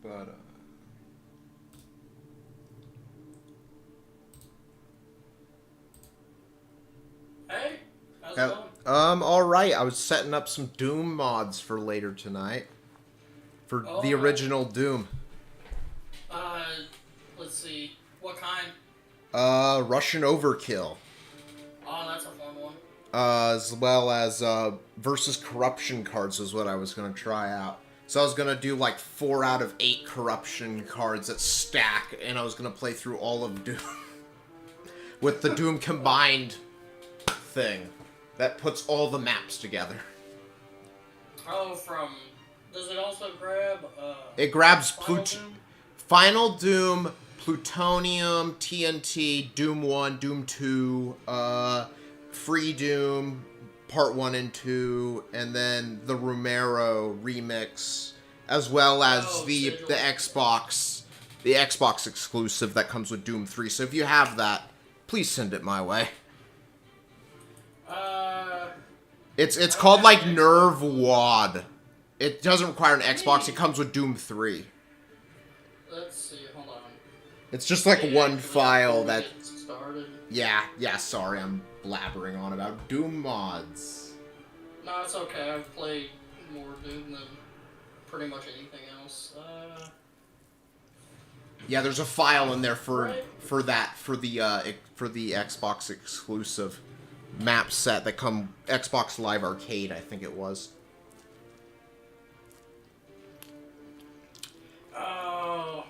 But, Hey, how's it going? alright. I was setting up some Doom mods for later tonight. For the Alright. original Doom. Uh, let's see. What kind? Russian Overkill. Oh, that's a fun one. As well as, versus corruption cards was what I was gonna try out. So I was gonna do like 4 out of 8 corruption cards that stack, and I was gonna play through all of Doom. With the Doom combined thing. That puts all the maps together. Oh, does it also grab, It grabs Final Doom? Final Doom, Plutonium, TNT, Doom 1, Doom 2, Free Doom, Part 1 and 2, and then the Romero remix, as well as the Xbox exclusive that comes with Doom 3. So if you have that, please send it my way. It's called like Nerve Wad. It doesn't require an Xbox. It comes with Doom 3. Let's see, hold on. It's just like one file that... Started. Yeah, sorry, I'm blabbering on about Doom mods. No, it's okay. I've played more Doom than pretty much anything else. Yeah, there's a file in there for the Xbox exclusive map set that come Xbox Live Arcade, I think it was. Oh,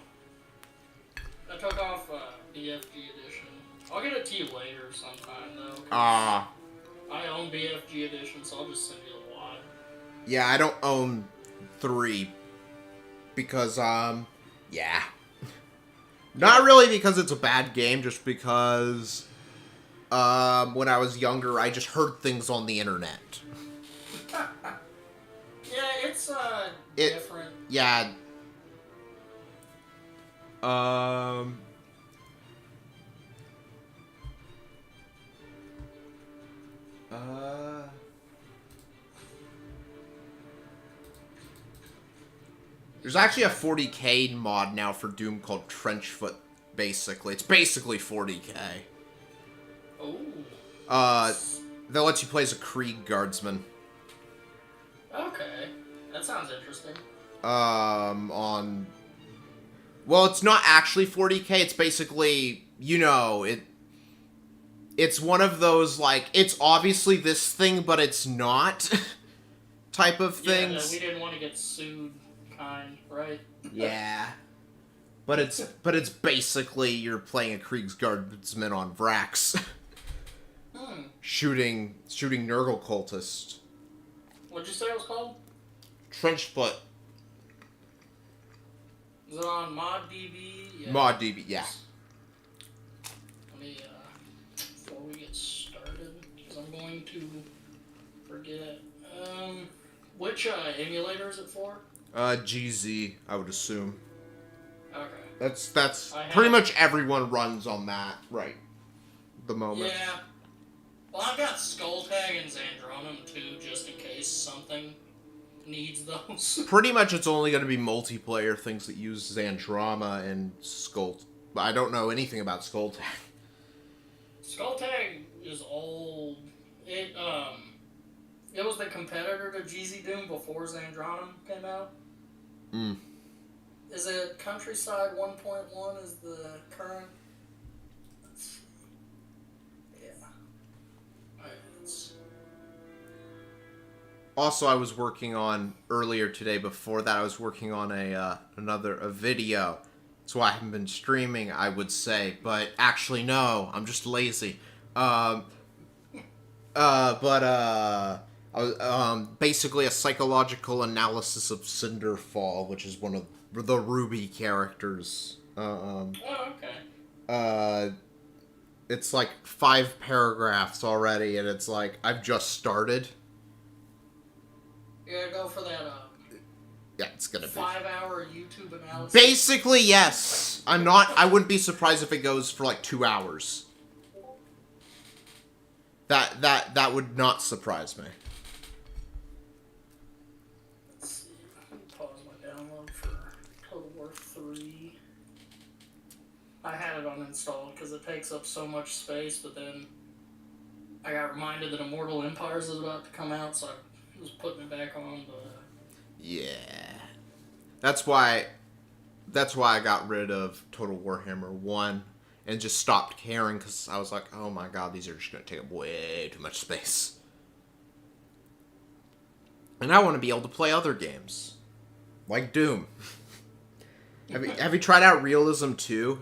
I took off BFG edition. I'll get it to you later sometime though. I own BFG edition, so I'll just send you the wad. Yeah, I don't own 3 because yeah. Not really because it's a bad game, just because when I was younger, I just heard things on the internet. Yeah, it's different. Yeah. There's actually a 40k mod now for Doom called Trenchfoot, basically. It's basically 40k. Oh. That lets you play as a Krieg guardsman. Okay. That sounds interesting. Well, it's not actually 40k, it's basically, it's one of those, like, it's obviously this thing, but it's not type of things. Yeah, we didn't want to get sued, right? Yeah. But it's basically you're playing a Kriegsguardsman on Vrax. Shooting Nurgle cultists. What'd you say it was called? Trenchfoot. Is it on ModDB? Yeah. ModDB, yeah. Let me, before we get started, because I'm going to forget. Which emulator is it for? GZ, I would assume. Okay. That's pretty much everyone runs on that right the moment. Yeah. Well, I've got Skulltag and Zandronum too, just in case something needs those. Pretty much it's only going to be multiplayer things that use Xandrama and Skull. I don't know anything about Skulltag. Skulltag is old. It was the competitor to GZ Doom before Zandronum came out. Is it Countryside 1.1 is the current? Let's see. Yeah. Also, I was working on earlier today. Before that, I was working on a video. So I haven't been streaming, I would say, but actually no, I'm just lazy. I was basically a psychological analysis of Cinderfall, which is one of the Ruby characters. Okay. It's like 5 paragraphs already, and it's like I've just started. You gotta go for that, yeah, it's gonna be 5-hour YouTube analysis. Basically, yes. I wouldn't be surprised if it goes for like 2 hours. That would not surprise me. Let's see. Let me pause my download for Total War I had it uninstalled because it takes up so much space, but then I got reminded that Immortal Empires is about to come out, so I was putting it back on, but... Yeah. That's why I got rid of Total Warhammer 1 and just stopped caring, because I was like, oh my god, these are just going to take up way too much space. And I want to be able to play other games. Like Doom. Have you tried out Realism 2?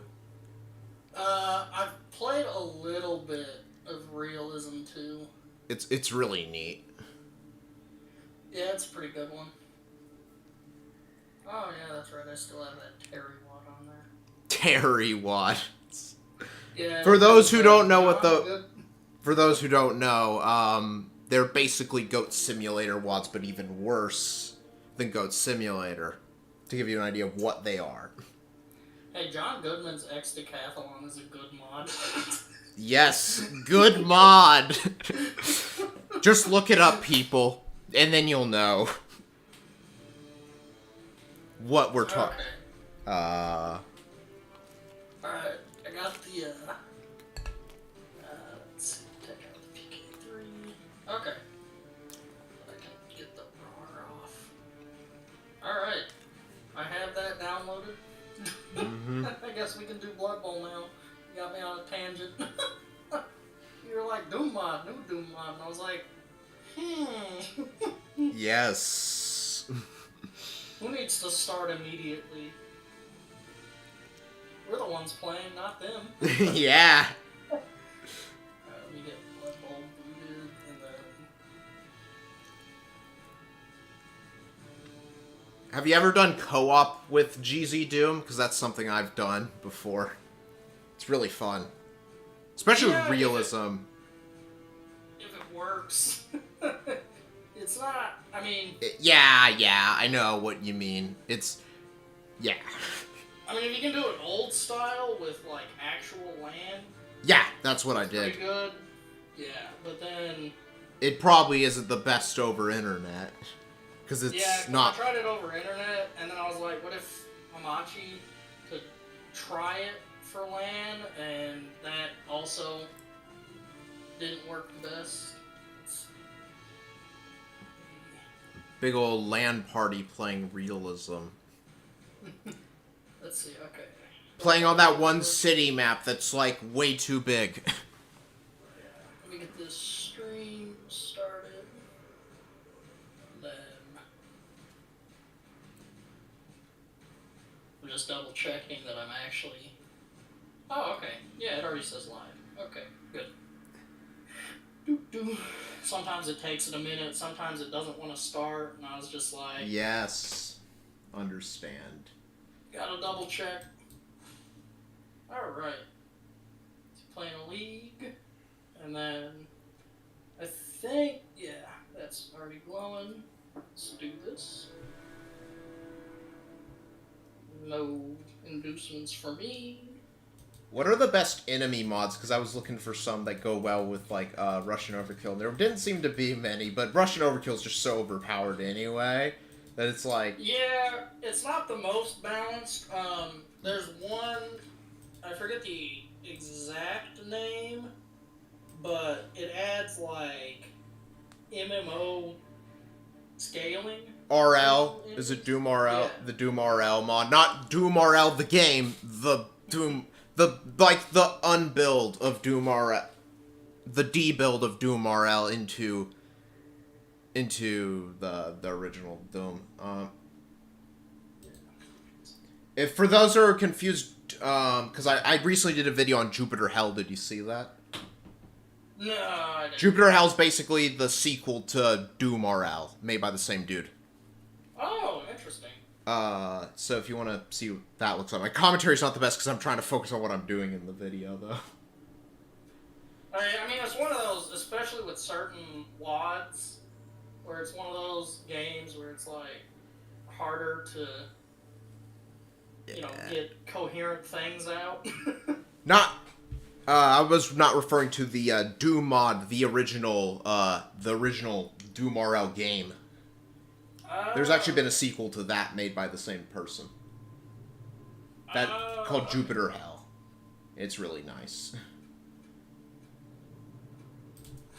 I've played a little bit of Realism 2. It's really neat. Yeah, it's a pretty good one. Oh yeah, that's right, I still have that Terry Watt on there. Terry Watt. Yeah. For those who don't know they're basically Goat Simulator Watts, but even worse than Goat Simulator. To give you an idea of what they are. Hey, John Goodman's X Decathlon is a good mod. Yes, good mod. Just look it up, people, and then you'll know what we're talking. Okay. Alright, I got the, let's see, take out the PK3. Okay. I can get the RAR off. Alright. I have that downloaded. Mm-hmm. I guess we can do Blood Bowl now. You got me on a tangent. You were like, Doom mod, new Doom mod. And I was like, Yes. Who needs to start immediately? We're the ones playing, not them. Yeah. Let me get Blood Bowl booted, and then... Have you ever done co-op with GZ Doom? Because that's something I've done before. It's really fun. Especially with Realism. If it works. It's not, I mean... Yeah, I know what you mean. Yeah. I mean, if you can do it old style with, like, actual land... Yeah, that's what I did. Pretty good. Yeah, but then... It probably isn't the best over internet. Because it's not... I tried it over internet, and then I was like, what if Hamachi could try it for LAN, and that also didn't work the best. Big old LAN party playing Realism. Let's see, okay. Playing on that one city map that's, like, way too big. Let me get this stream started. Then... I'm just double checking that I'm actually... Oh, okay. Yeah, it already says live. Okay, good. Sometimes it takes it a minute, sometimes it doesn't want to start, and I was just like... Yes. Understand. Gotta double check. Alright. Playing a league, and then... I think, yeah, that's already glowing. Let's do this. No inducements for me. What are the best enemy mods? Because I was looking for some that go well with, like, Russian Overkill. There didn't seem to be many, but Russian Overkill is just so overpowered anyway, that it's like... Yeah, it's not the most balanced. There's one, I forget the exact name, but it adds, like, MMO scaling. RL? Is it Doom RL? Yeah. The Doom RL mod. Not Doom RL the game, the Doom... the unbuild of Doom RL. The debuild of Doom RL into the original Doom. If for those who are confused, because I recently did a video on Jupiter Hell, did you see that? No, I didn't. Jupiter Hell's basically the sequel to Doom RL, made by the same dude. Oh, interesting. So if you want to see what that looks like. My commentary's not the best because I'm trying to focus on what I'm doing in the video, though. I mean, it's one of those, especially with certain WADs, where it's one of those games where it's, like, harder to, you know, get coherent things out. I was not referring to the Doom mod, the original Doom RL game. There's actually been a sequel to that made by the same person. Called Jupiter Hell. It's really nice.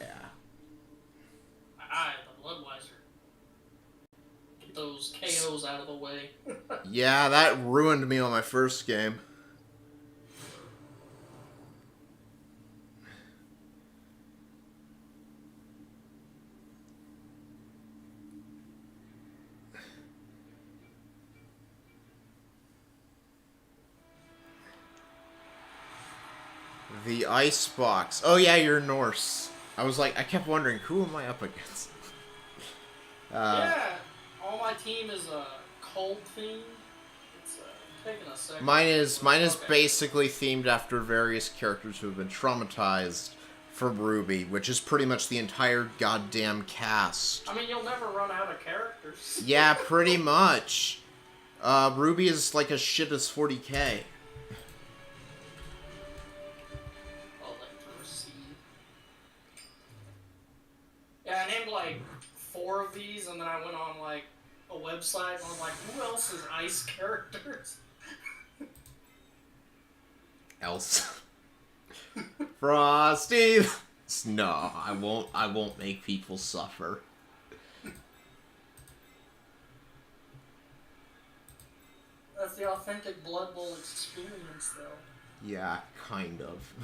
Yeah. The Bloodweiser. Get those KOs out of the way. Yeah, that ruined me on my first game. The Icebox. Oh yeah, you're Norse. I was like, I kept wondering, who am I up against? Yeah, all my team is cold themed. It's taking a second. Mine is Okay. basically themed after various characters who have been traumatized from Ruby, which is pretty much the entire goddamn cast. I mean, you'll never run out of characters. Yeah, pretty much. Ruby is like as shit as 40k. I'll let to receive. Yeah, I named like 4 of these, and then I went on like a website and I was like, who else is ice characters? Else. Frosty. No, I won't make people suffer. That's the authentic Blood Bowl experience, though. Yeah, kind of.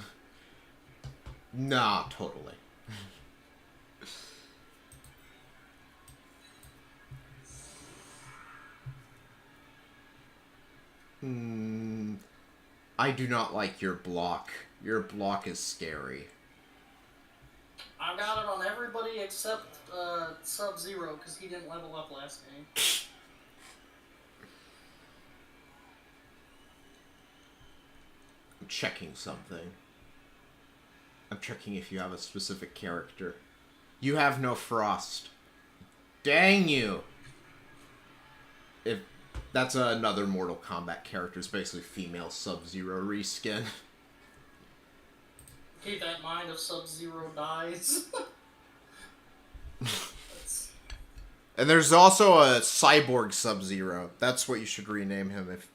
Nah, totally. I do not like your block. Your block is scary. I got it on everybody except Sub-Zero, because he didn't level up last game. I'm checking something. I'm checking if you have a specific character. You have no Frost. Dang you! If that's another Mortal Kombat character, it's basically female Sub-Zero reskin. Keep that in mind if Sub-Zero dies. And there's also a cyborg Sub-Zero. That's what you should rename him if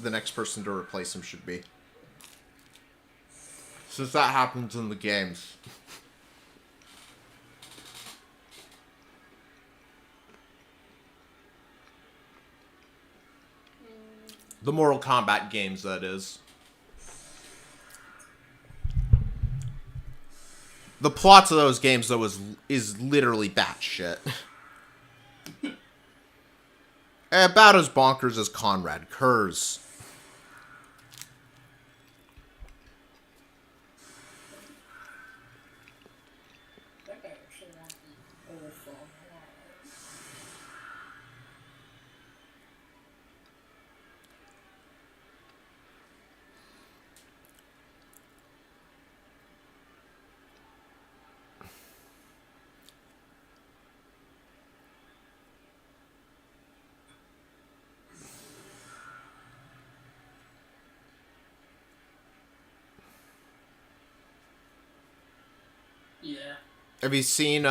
the next person to replace him should be. Since that happens in the games. The Mortal Kombat games, that is. The plots of those games, though, is literally batshit. About as bonkers as Conrad Kurz. Yeah. Have you seen,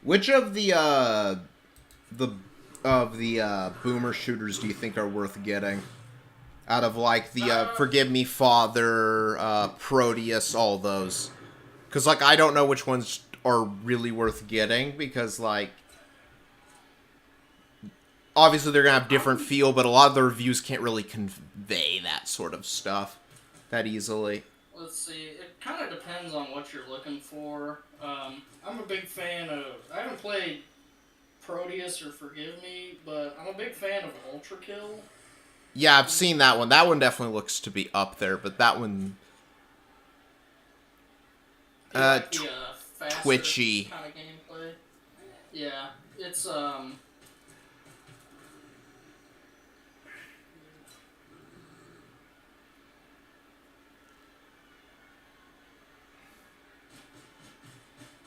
which of the boomer shooters do you think are worth getting? Out of, like, the, Forgive Me Father, Proteus, all those. Because, like, I don't know which ones are really worth getting, because, like, obviously they're gonna have different feel, but a lot of the reviews can't really convey that sort of stuff that easily. Let's see. It kind of depends on what you're looking for. I'm a big fan of... I haven't played Proteus or Forgive Me, but I'm a big fan of Ultra Kill. Yeah, I've seen that one. That one definitely looks to be up there, but that one... faster twitchy. kind of gameplay. Yeah, it's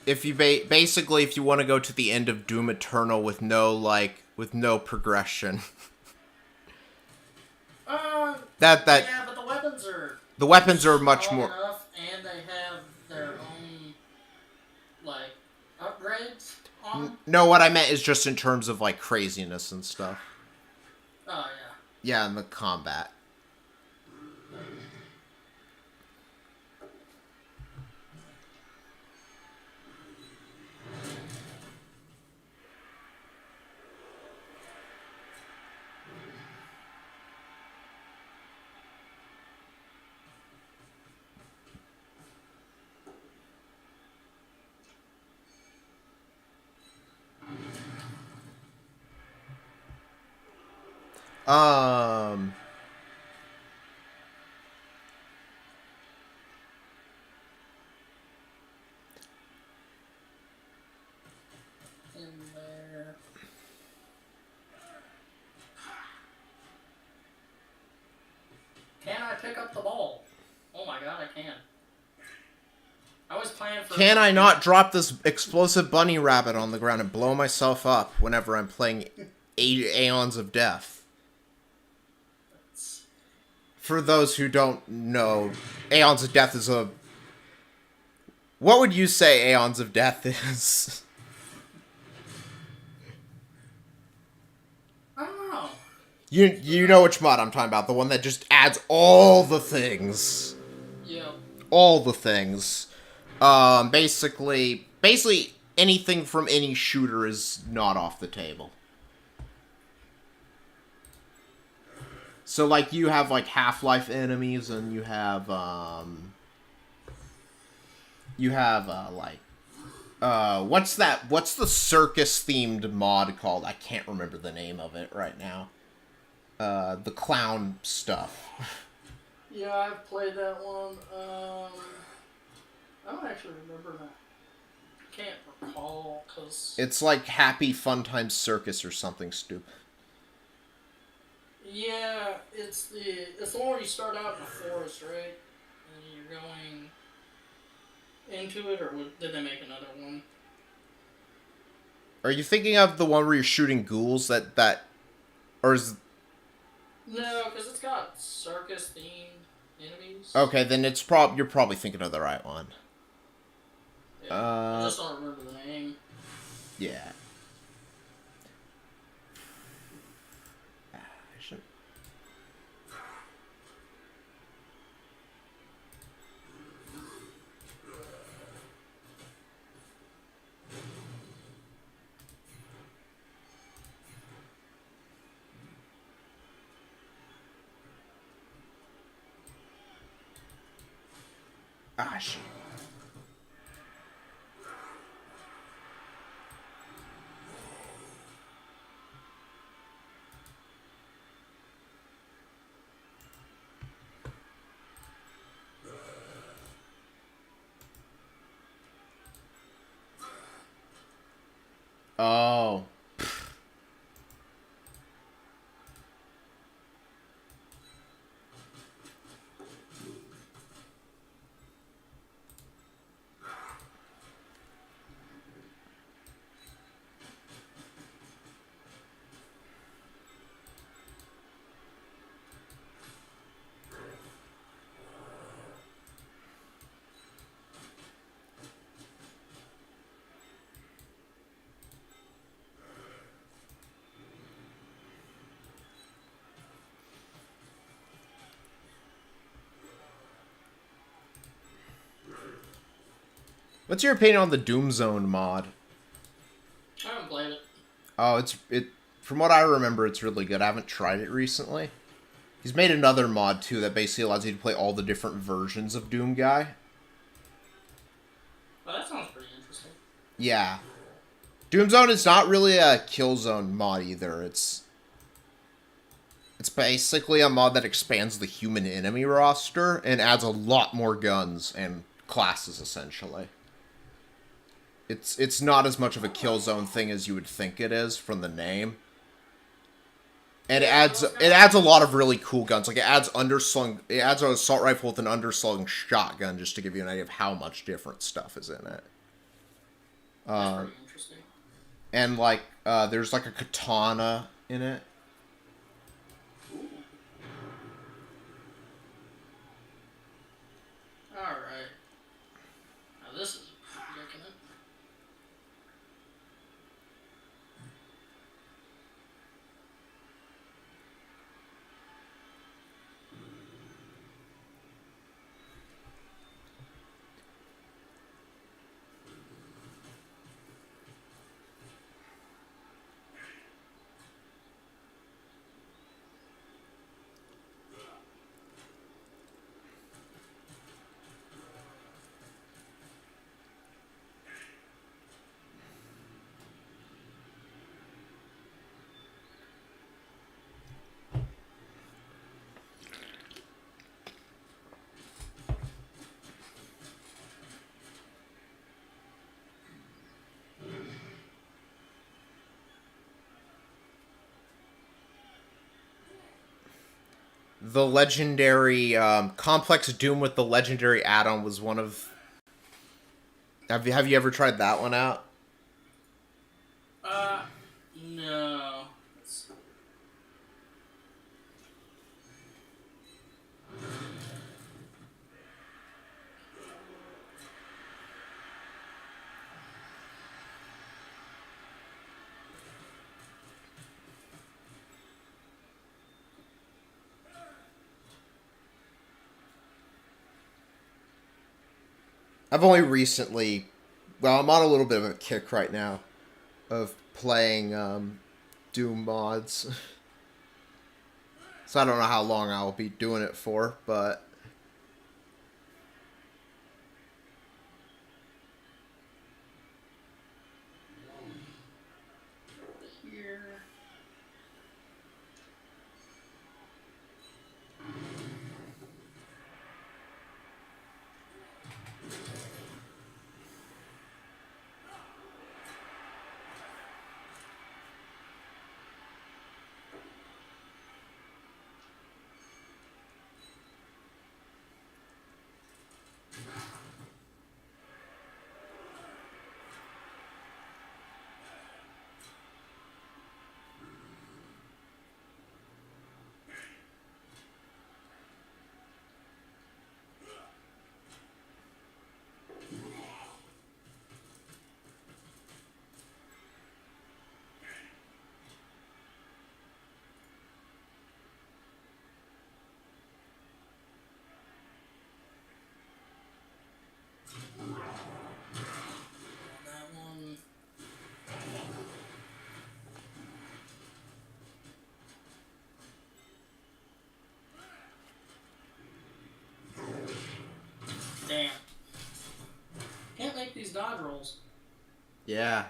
if you basically, if you want to go to the end of Doom Eternal with no progression. yeah, but the weapons are much strong more enough, and they have their own like upgrades on them. No, what I meant is just in terms of like craziness and stuff. Oh Yeah, and the combat. Um, In there. Can I pick up the ball? Oh my god, I can. I was playing for... can I not drop this explosive bunny rabbit on the ground and blow myself up whenever I'm playing Aeons of Death? For those who don't know, Aeons of Death is a... What would you say Aeons of Death is? I don't know. You know which mod I'm talking about. The one that just adds all the things. Yeah. All the things. Basically anything from any shooter is not off the table. So, like, you have, like, Half-Life enemies, and you have, what's the circus-themed mod called? I can't remember the name of it right now. The clown stuff. Yeah, I've played that one. I don't actually remember that. Can't recall, because... It's like Happy Fun Time Circus or something stupid. Yeah, it's the one where you start out in the forest, right? And you're going into it, or did they make another one? Are you thinking of the one where you're shooting ghouls or is... No, because it's got circus-themed enemies. Okay, then you're probably thinking of the right one. Yeah, I just don't remember the name. Yeah. Ah, shit. Oh. What's your opinion on the Doom Zone mod? I haven't played it. Oh, from what I remember, it's really good. I haven't tried it recently. He's made another mod, too, that basically allows you to play all the different versions of Doom Guy. Well, that sounds pretty interesting. Yeah. Doom Zone is not really a Killzone mod either. It's basically a mod that expands the human enemy roster and adds a lot more guns and classes, essentially. It's not as much of a Killzone thing as you would think it is from the name. And it adds a lot of really cool guns. Like, it adds an assault rifle with an underslung shotgun, just to give you an idea of how much different stuff is in it. That's pretty interesting. And, like, there's, like, a katana in it. Ooh. Alright. Now this is looking at. the legendary Complex Doom with the legendary add-on was one of. Have you ever tried that one out? No. I've only recently, well, I'm on a little bit of a kick right now of playing Doom mods. So I don't know how long I'll be doing it for, but Here. That one. Damn. Can't make these dodge rolls. yeah.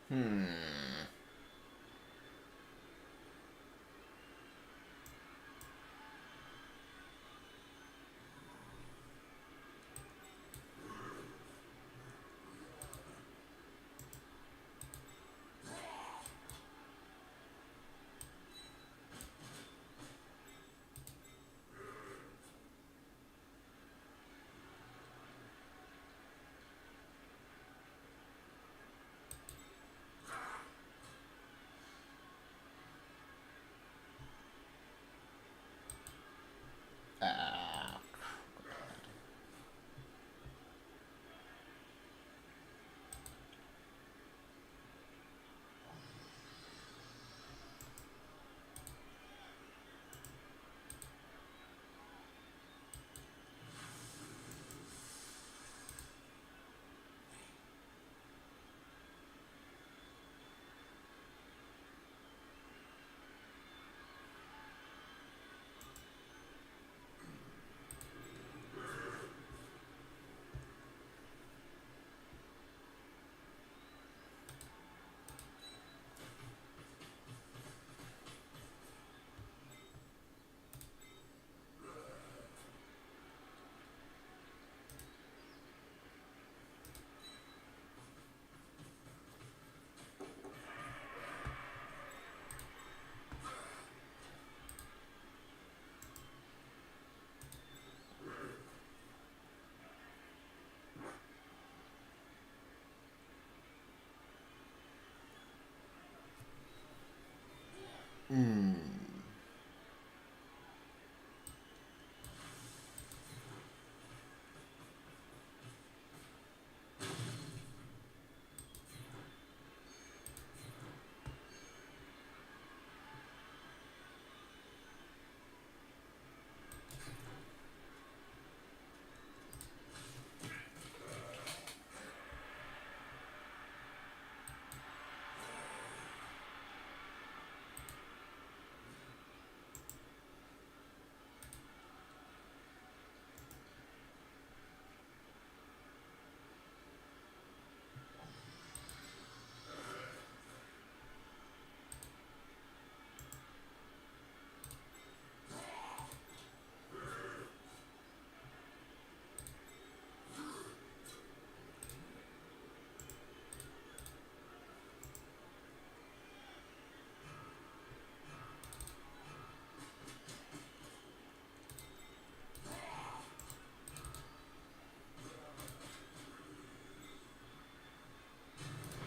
Hmm.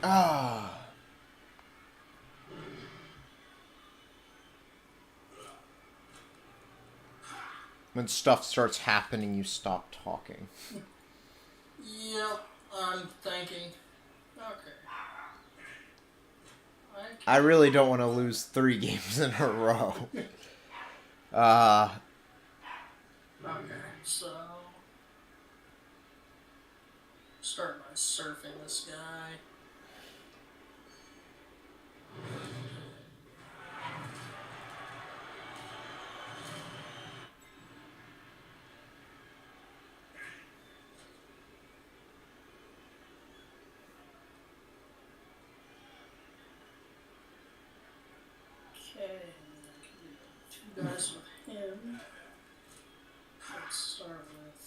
Ah. When stuff starts happening, you stop talking. Yep, I'm thinking. Okay. I really don't want to lose 3 games in a row. Okay, so start by surfing this guy. Okay, I can do 2 dice with him. Let's start with.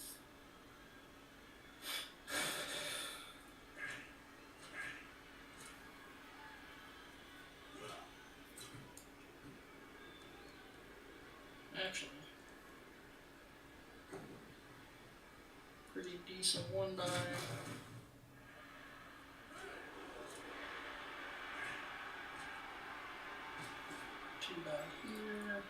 Actually, pretty decent 1 die. 2 die here.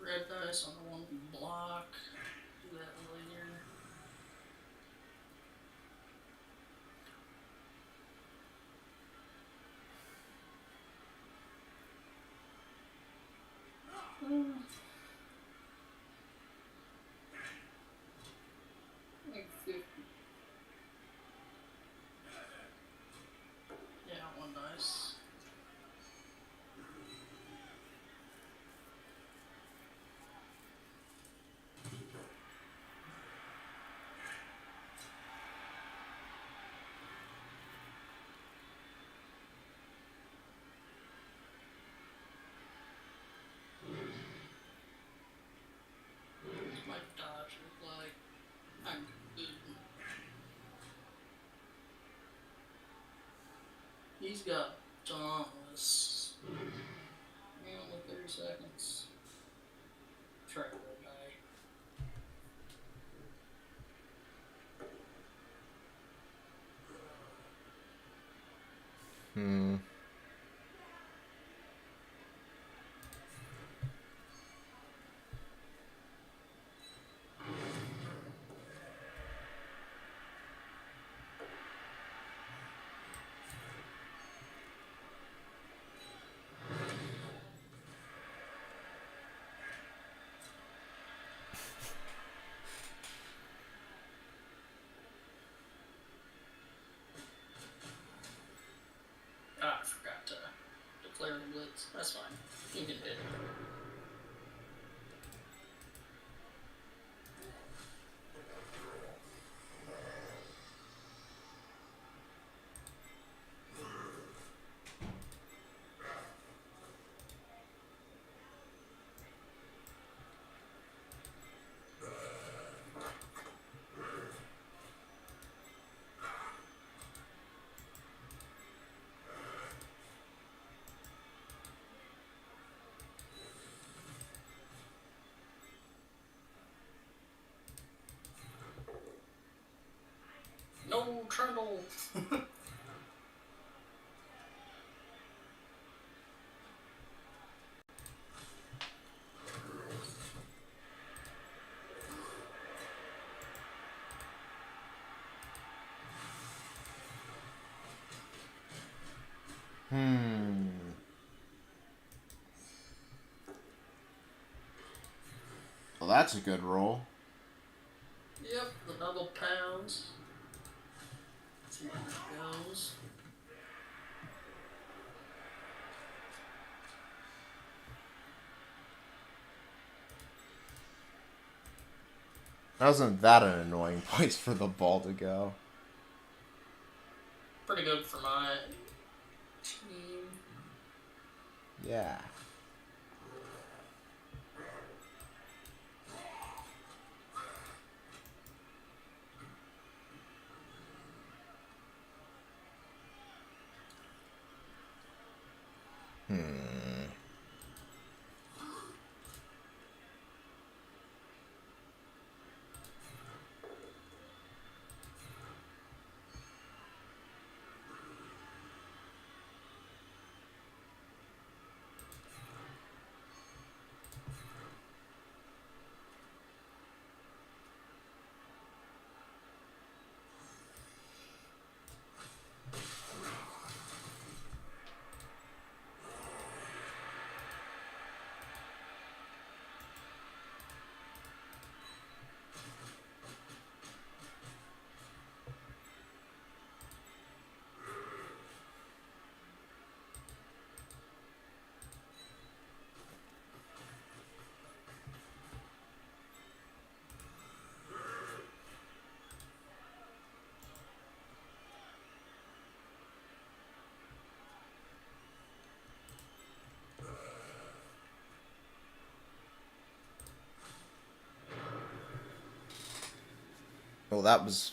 Red dice on the one block. Do that later. Like 50. Yeah, 1 dice. What's my dodge look like? I'm good. He's got Dauntless. Only 30 seconds. Try to red die. Ah, I forgot to declare the blitz. That's fine. You can hit. No Trundle! Well, that's a good roll. Yep, the double pounds. Let's see how that goes. That wasn't that an annoying place for the ball to go. Pretty good for my team. Yeah. Well, that was...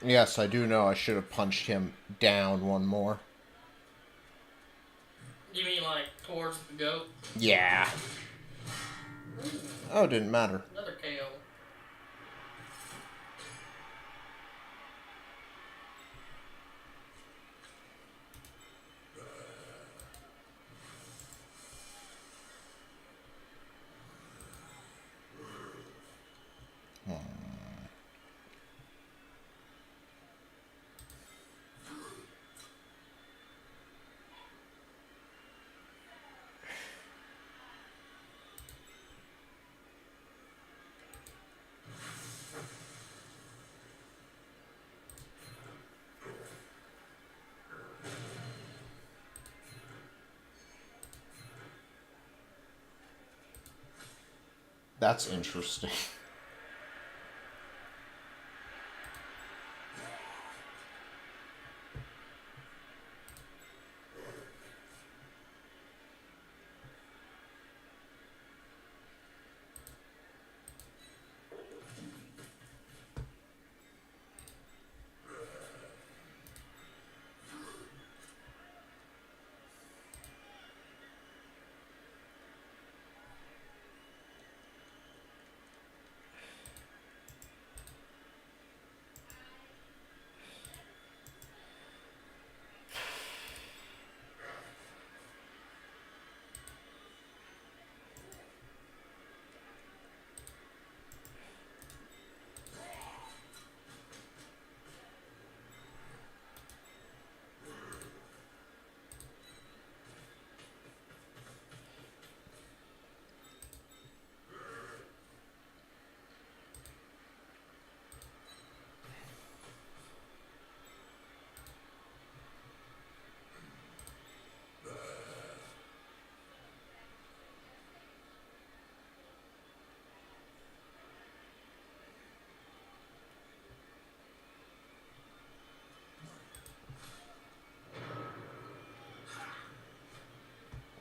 Yes, I do know I should have punched him down one more. You mean like towards the goat? Yeah. Ooh, Oh, it didn't matter. another KO. That's interesting.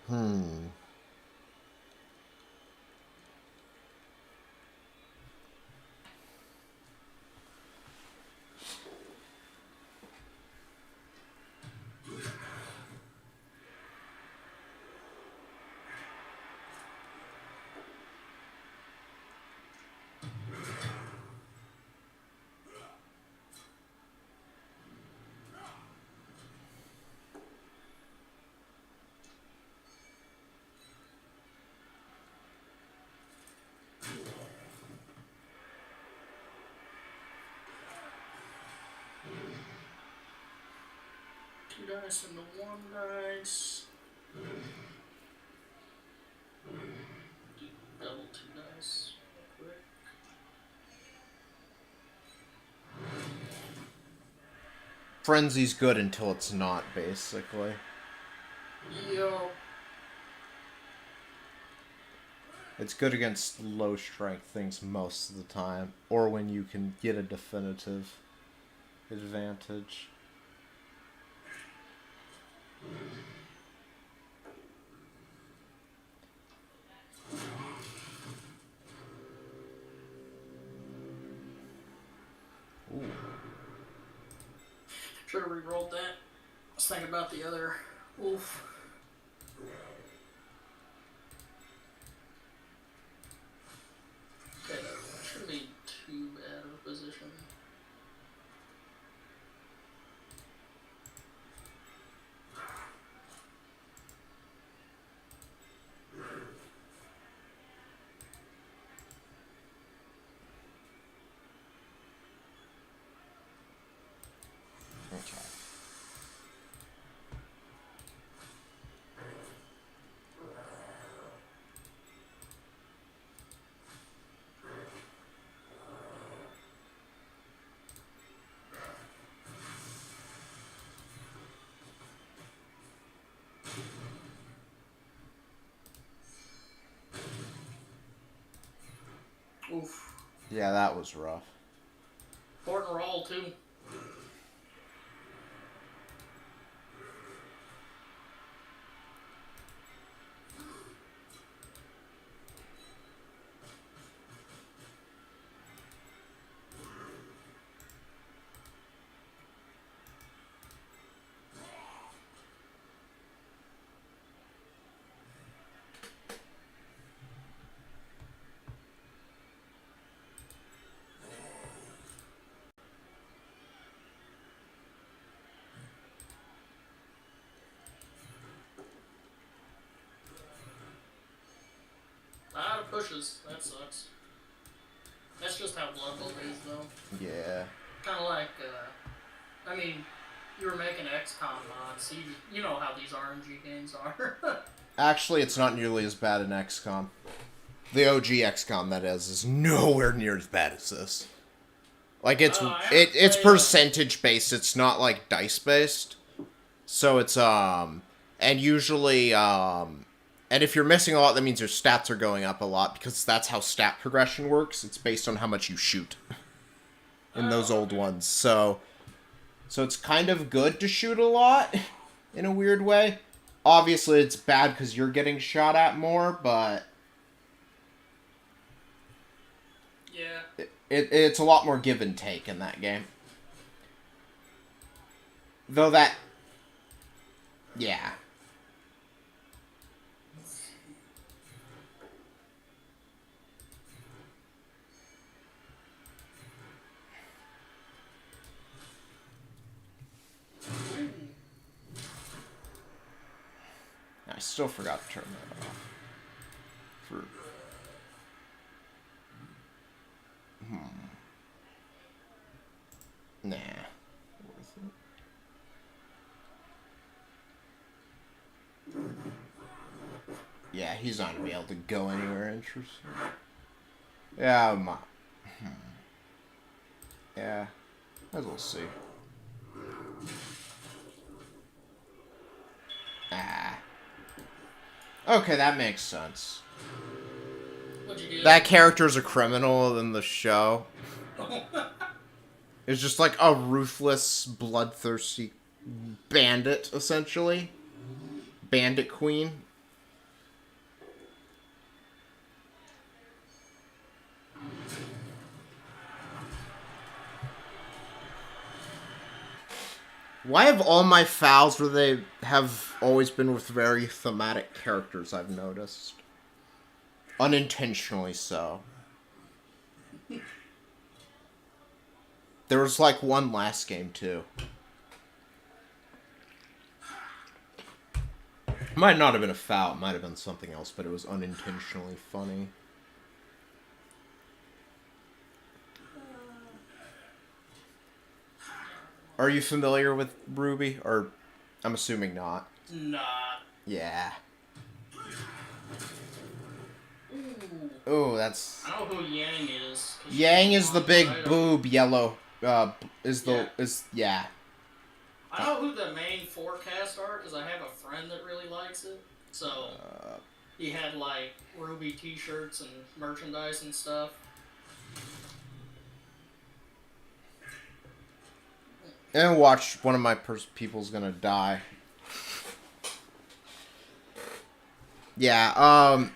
Hmm. Two dice into one dice. Do double two dice real quick. Frenzy's good until it's not, basically. Yo. It's good against low strength things most of the time, or when you can get a definitive advantage. Ooh. Should have re-rolled that. I was thinking about the other wolf. Okay, that shouldn't be too bad of a position. Okay. Oof. Yeah, that was rough. Important roll, too. pushes. That sucks. That's just how Blood Bowl is, though. Yeah. Kind of like, I mean, you were making XCOM mods, so you know how these RNG games are. Actually, it's not nearly as bad in XCOM. The OG XCOM, that is nowhere near as bad as this. Like, it's percentage based, it's not, like, dice based. So it's, and usually, and if you're missing a lot, that means your stats are going up a lot, because that's how stat progression works. It's based on how much you shoot in those old ones. So it's kind of good to shoot a lot, in a weird way. Obviously, it's bad because you're getting shot at more, but... Yeah. It's a lot more give and take in that game. Though that... Yeah. I still forgot to turn that off. Nah. Worth it. Yeah, he's not gonna be able to go anywhere interesting. Yeah, yeah. As we'll see. Ah. Okay, that makes sense. What'd you do? That character's a criminal in the show. It's just like a ruthless, bloodthirsty bandit, essentially. Bandit queen. Why have all my files where they have always been with very thematic characters, I've noticed? Unintentionally so. There was like one last game too. Might not have been a foul, it might have been something else, but it was unintentionally funny. Are you familiar with Ruby? Or I'm assuming not. Nah. Yeah. Oh, that's... I know who Yang is. Yang is the big boob yellow. Yeah. I know who the main forecast are, because I have a friend that really likes it. So, he had, like, Ruby t-shirts and merchandise and stuff. And watch, one of my people's gonna die. Yeah,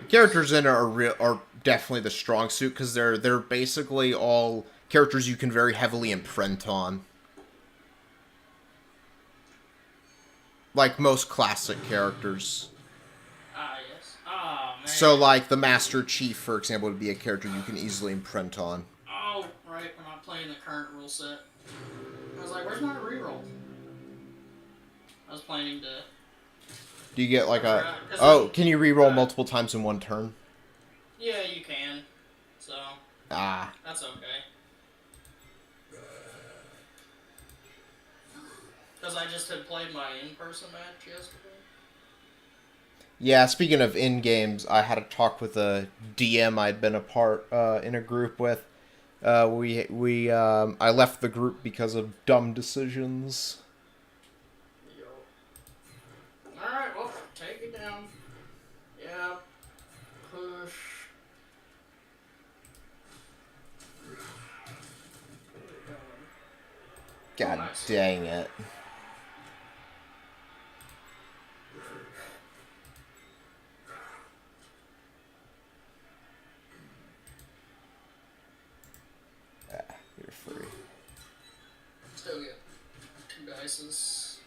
characters in it are definitely the strong suit, because they're basically all characters you can very heavily imprint on. Like most classic characters. Yes. Oh, man. So, like, the Master Chief, for example, would be a character you can easily imprint on. Oh, right, we're not playing the current rule set. I was like, where's my reroll? I was planning to... Do you get, like, Oh, can you reroll multiple times in one turn? Yeah, you can. So... Ah. That's okay. Because I just had played my in-person match yesterday. Yeah, speaking of in-games, I had a talk with a DM I'd been a part in a group with. I left the group because of dumb decisions. Alright, well, take it down. Yeah. Push. God nice. Dang it. You're free. Still get 2 dices.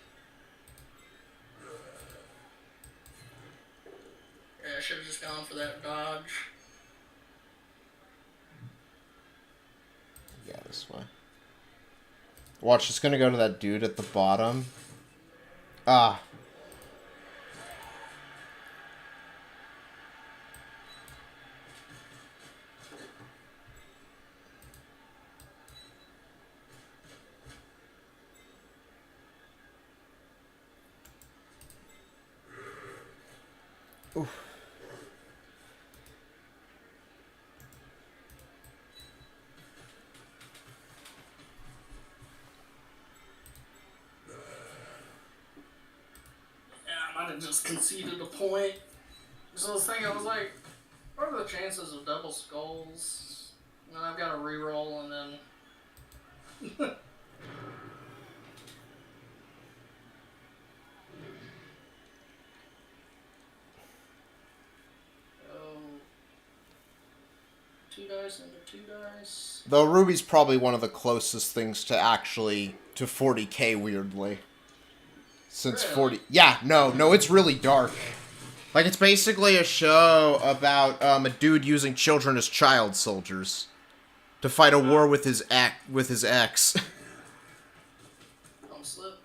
Yeah, I should have just gone for that dodge. Yeah, this way. Watch, it's gonna go to that dude at the bottom. Ah. Oof. Yeah, I might have just conceded a point. So I was thinking, I was like, what are the chances of double skulls? And then I've got to reroll and then. Oh, 2 dice into 2 dice. Though Ruby's probably one of the closest things to actually to 40k, weirdly. Since Really? 40... Yeah, no, it's really dark. Like, it's basically a show about a dude using children as child soldiers to fight a war with his ex. Don't slip.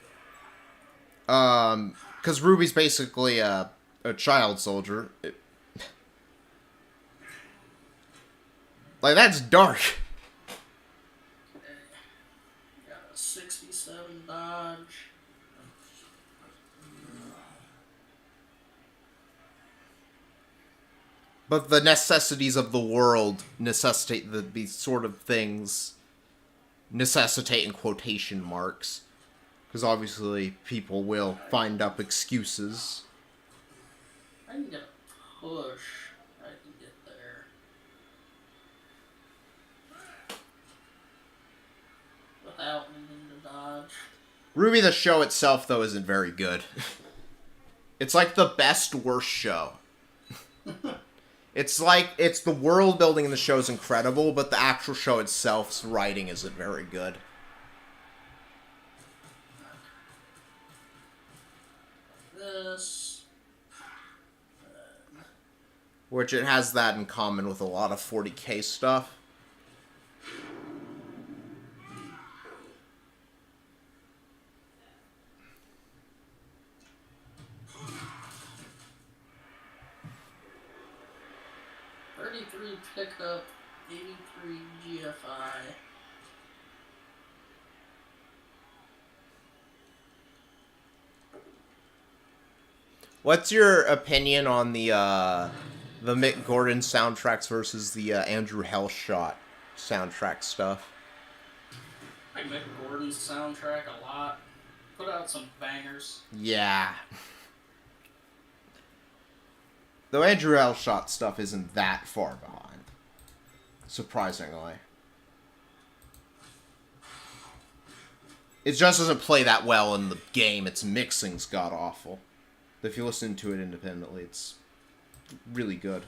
Because Ruby's basically a child soldier. Like, that's dark. Okay. Got a 67 dodge. But the necessities of the world necessitate these sort of things. Necessitate in quotation marks. Because obviously people will find up excuses. I can get a push. I can get there. Without needing to dodge. Ruby the show itself, though, isn't very good. It's like the best worst show. It's the world building in the show is incredible, but the actual show itself's writing isn't very good. This. Which it has that in common with a lot of 40k stuff. Picked up 83 GFI. What's your opinion on the Mick Gordon soundtracks versus the Andrew Hellshot soundtrack stuff? I like Mick Gordon's soundtrack a lot. Put out some bangers. Yeah. Though Andrew Hellshot stuff isn't that far behind. Surprisingly. It just doesn't play that well in the game. Its mixing's god-awful. If you listen to it independently, it's really good.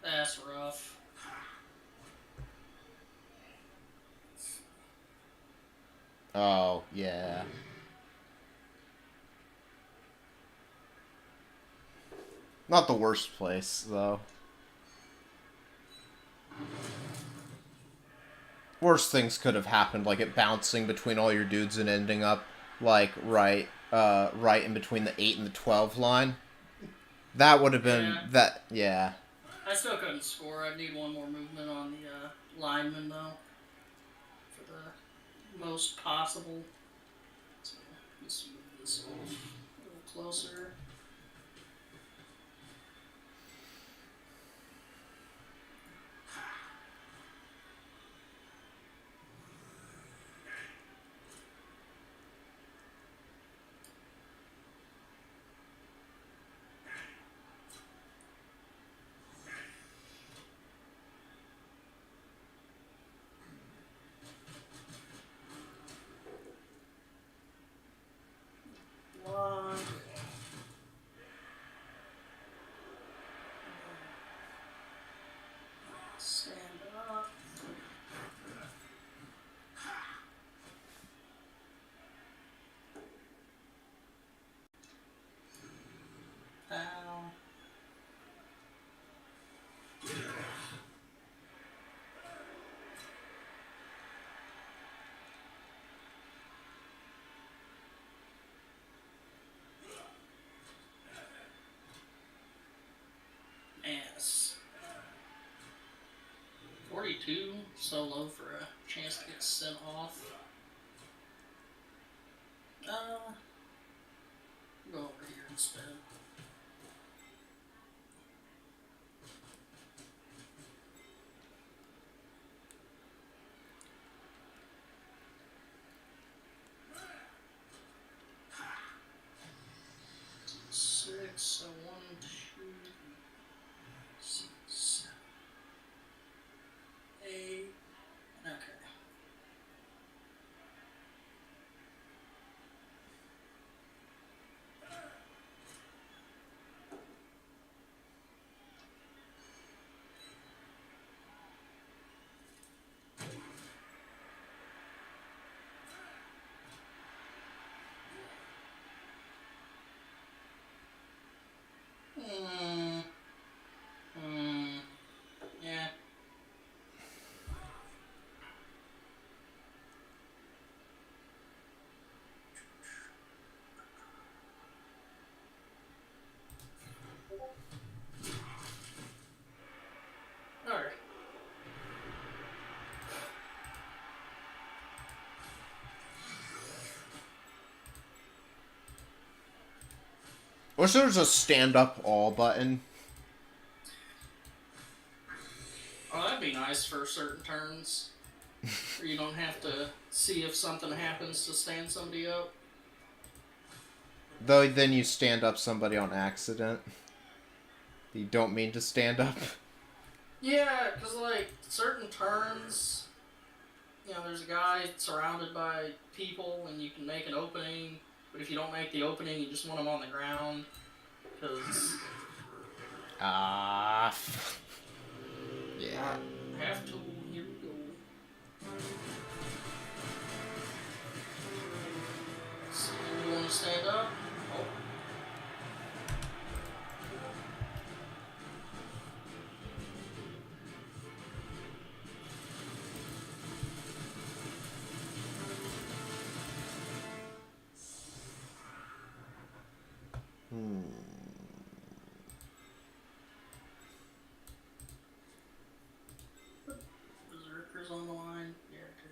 That's rough. Oh, yeah. Not the worst place, though. Worse things could have happened, like it bouncing between all your dudes and ending up, like, right in between the 8 and the 12 line. That would have been, yeah. I still couldn't score. I'd need one more movement on the lineman, though. For the most possible. So, let's move this a little closer. too so low for a chance to get sent off. Go over here instead. So 1, 2, 6, 7, 8. Okay. Yeah. Alright. Wish there was a stand up all button. Oh, that'd be nice for certain turns. Where you don't have to see if something happens to stand somebody up. Though then you stand up somebody on accident. You don't mean to stand up. Yeah, because, like, certain turns, you know, there's a guy surrounded by people and you can make an opening, but if you don't make the opening, you just want him on the ground. Because... Yeah. Have to. Here we go. So, you want to stand up? Oh. Berserker's on the line. Yeah, dude.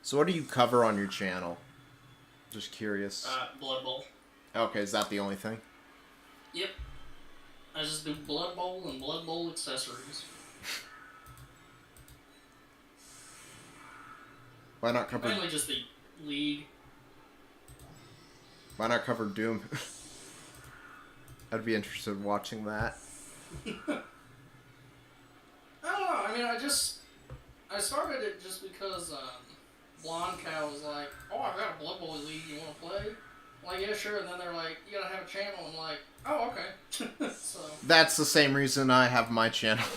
So what do you cover on your channel? Just curious. Blood Bowl. Okay, is that the only thing? Yep. I just do Blood Bowl and Blood Bowl accessories. Why not cover? Mainly just the League. Why not cover Doom? I'd be interested in watching that. I don't know. I mean, I started it just because Blonde Cow was like, "Oh, I've got a Blood Bowl League. You want to play?" I'm like, yeah, sure. And then they're like, "You gotta have a channel." I'm like, "Oh, okay." So That's the same reason I have my channel.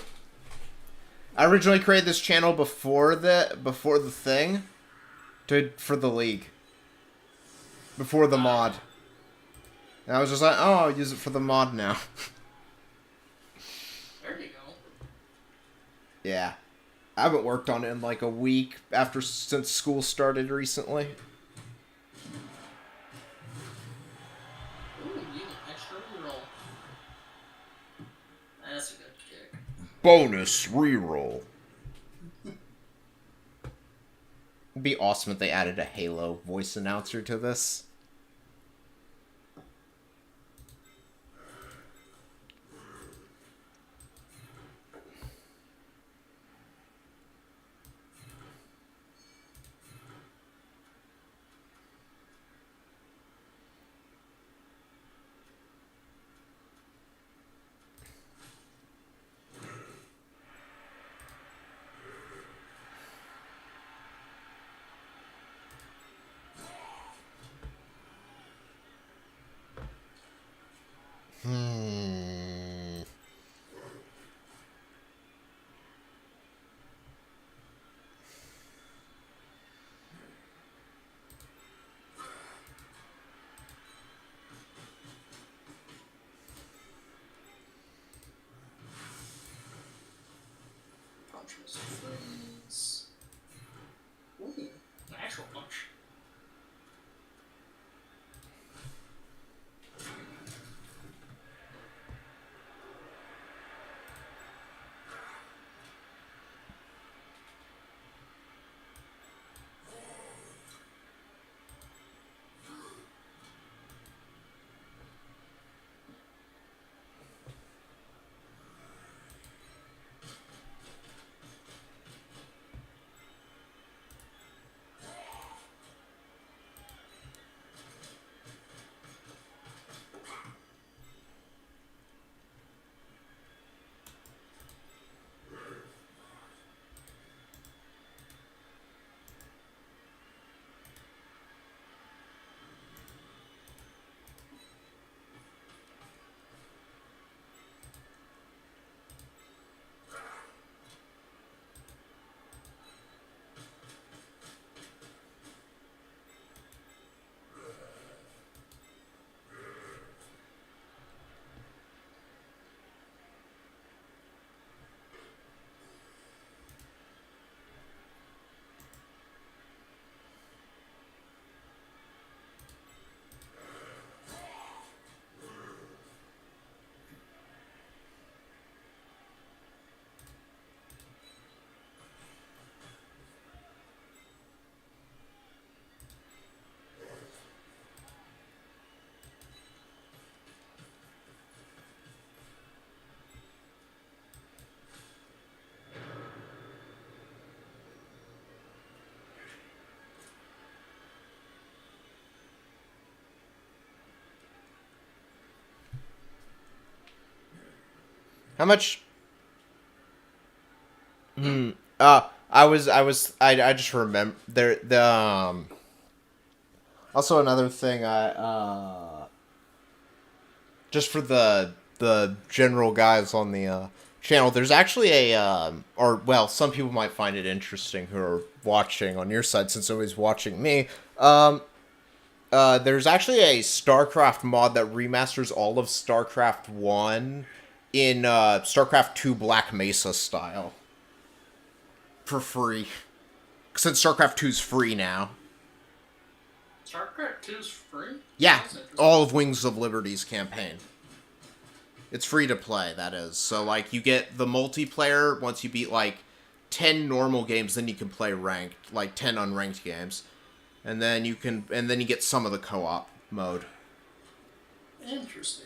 I originally created this channel before the thing, for the League. Before the mod. And I was just like, oh, I'll use it for the mod now. there you go. Yeah. I haven't worked on it in like a week since school started recently. Ooh, you get an extra reroll. That's a good kick. Bonus reroll. It'd be awesome if they added a Halo voice announcer to this. Punch Mr. Freeze. How much? I just remember also another thing just for the general guys on the channel, there's actually or well, some people might find it interesting who are watching on your side since nobody's watching me. There's actually a StarCraft mod that remasters all of StarCraft 1 in StarCraft 2 Black Mesa style. For free. Since StarCraft 2's free now. StarCraft 2's free? Yeah, all of Wings of Liberty's campaign. It's free to play, that is. So, like, you get the multiplayer once you beat, like, 10 normal games, then you can play ranked, like 10 unranked games. And then you get some of the co-op mode. Interesting.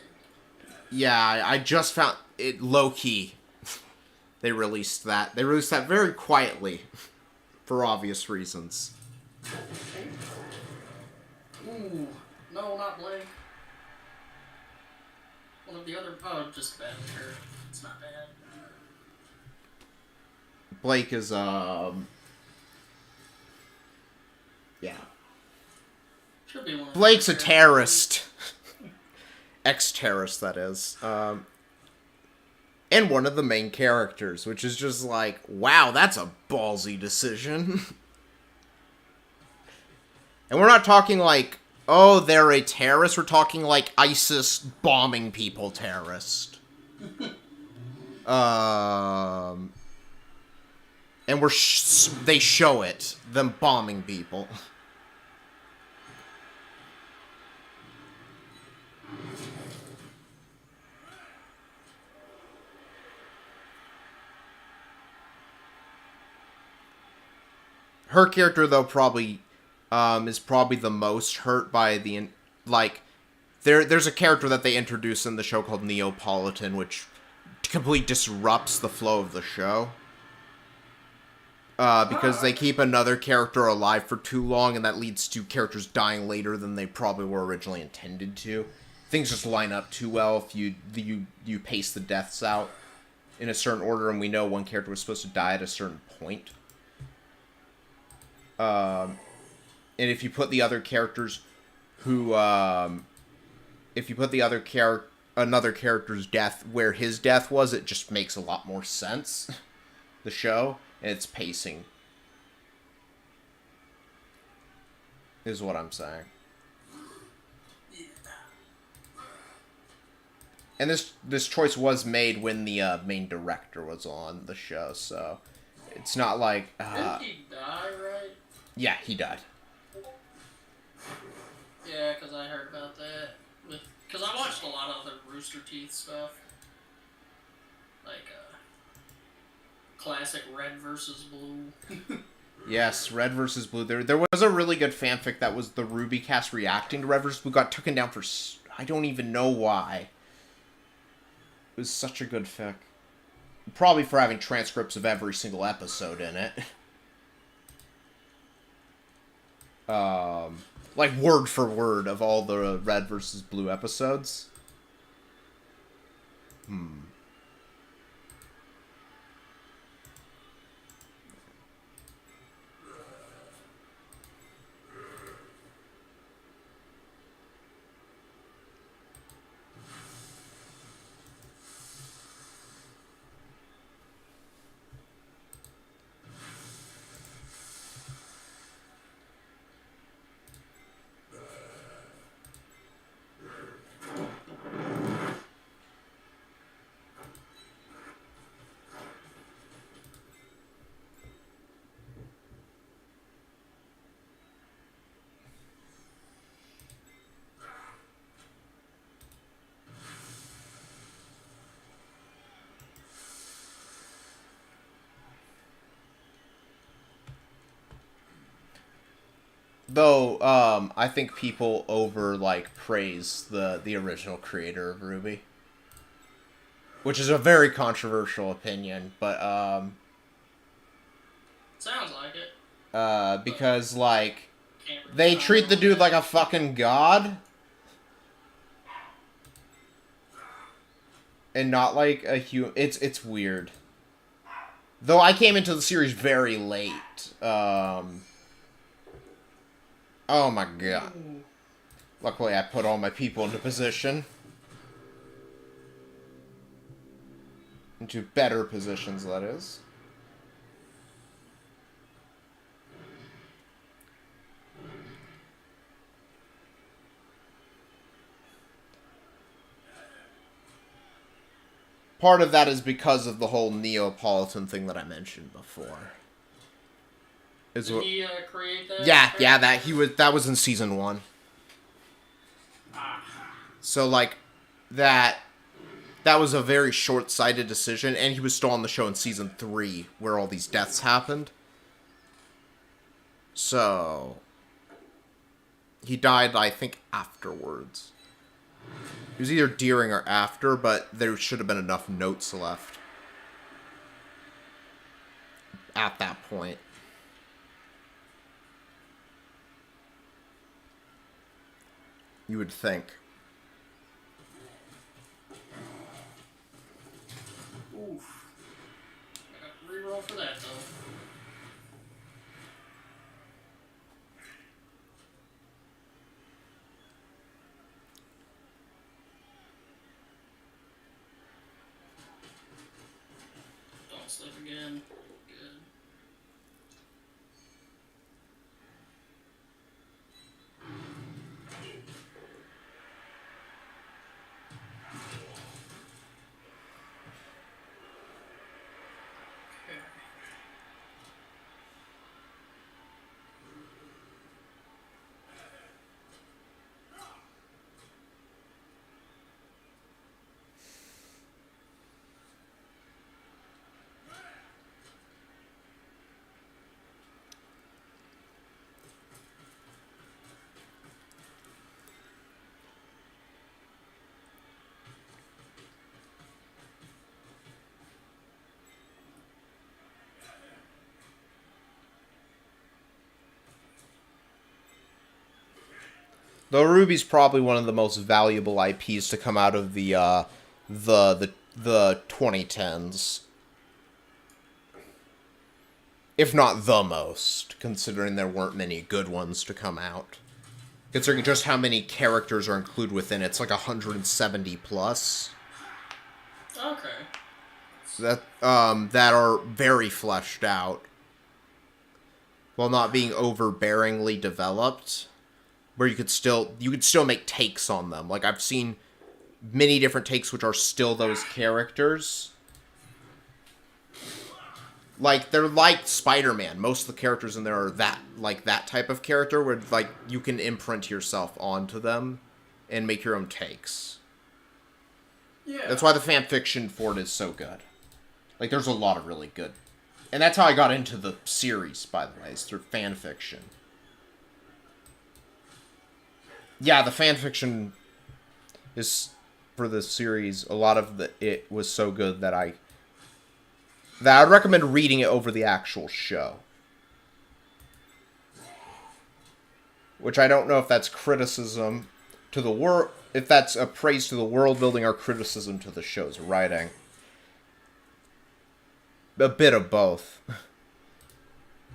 Yeah, I just found it low-key. They released that. They released that very quietly. For obvious reasons. Ooh. No, not Blake. One of the other... Oh, just bad. It's not bad. Blake is, yeah. Should be one of Blake's a terrorist. Ex-terrorist, that is. And one of the main characters, which is just like, wow, that's a ballsy decision. And we're not talking like, oh, they're a terrorist. We're talking like ISIS bombing people terrorist. And they show it, them bombing people. Her character, though, probably is probably the most hurt by the like. There's a character that they introduce in the show called Neapolitan, which completely disrupts the flow of the show. Because they keep another character alive for too long, and that leads to characters dying later than they probably were originally intended to. Things just line up too well if you pace the deaths out in a certain order, and we know one character was supposed to die at a certain point. And if you put the other characters who, if you put another character's death where his death was, it just makes a lot more sense. The show and its pacing is what I'm saying. And this choice was made when the main director was on the show, so it's not like. Didn't he die, right? Yeah, he died. Yeah, because I heard about that. Because I watched a lot of other Rooster Teeth stuff. Like, classic Red versus Blue. Yes, Red versus Blue. There was a really good fanfic that was the Ruby cast reacting to Red versus Blue. Got taken down for... I don't even know why. It was such a good fic. Probably for having transcripts of every single episode in it. Like word for word of all the Red versus Blue episodes. Though, I think people praise the original creator of RWBY. Which is a very controversial opinion, but, Sounds like it. because, like, they treat the dude like a fucking god. and not like a it's weird. Though I came into the series very late. Oh my god. Luckily I put all my people into position. Into better positions, that is. Part of that is because of the whole Neapolitan thing that I mentioned before. Did he create that? Yeah, that was in season 1. So like that was a very short-sighted decision, and he was still on the show in season 3 where all these deaths happened. So he died, I think, afterwards. It was either during or after, but there should have been enough notes left at that point. You would think. Oof. I got to reroll for that, though. Don't slip again. Good. Though Ruby's probably one of the most valuable IPs to come out of the 2010s. If not the most, considering there weren't many good ones to come out. Considering just how many characters are included within it, it's like 170 plus. Okay. That are very fleshed out, while not being overbearingly developed. Where you could still make takes on them. Like, I've seen many different takes which are still those characters. Like, they're like Spider-Man. Most of the characters in there are that type of character where, like, you can imprint yourself onto them and make your own takes. Yeah. That's why the fan fiction for it is so good. Like, there's a lot of really good. And that's how I got into the series, by the way, is through fan fiction. Yeah, the fan fiction is for this series. A lot of it was so good that I'd recommend reading it over the actual show. Which I don't know if that's criticism to the world, if that's a praise to the world building or criticism to the show's writing. A bit of both.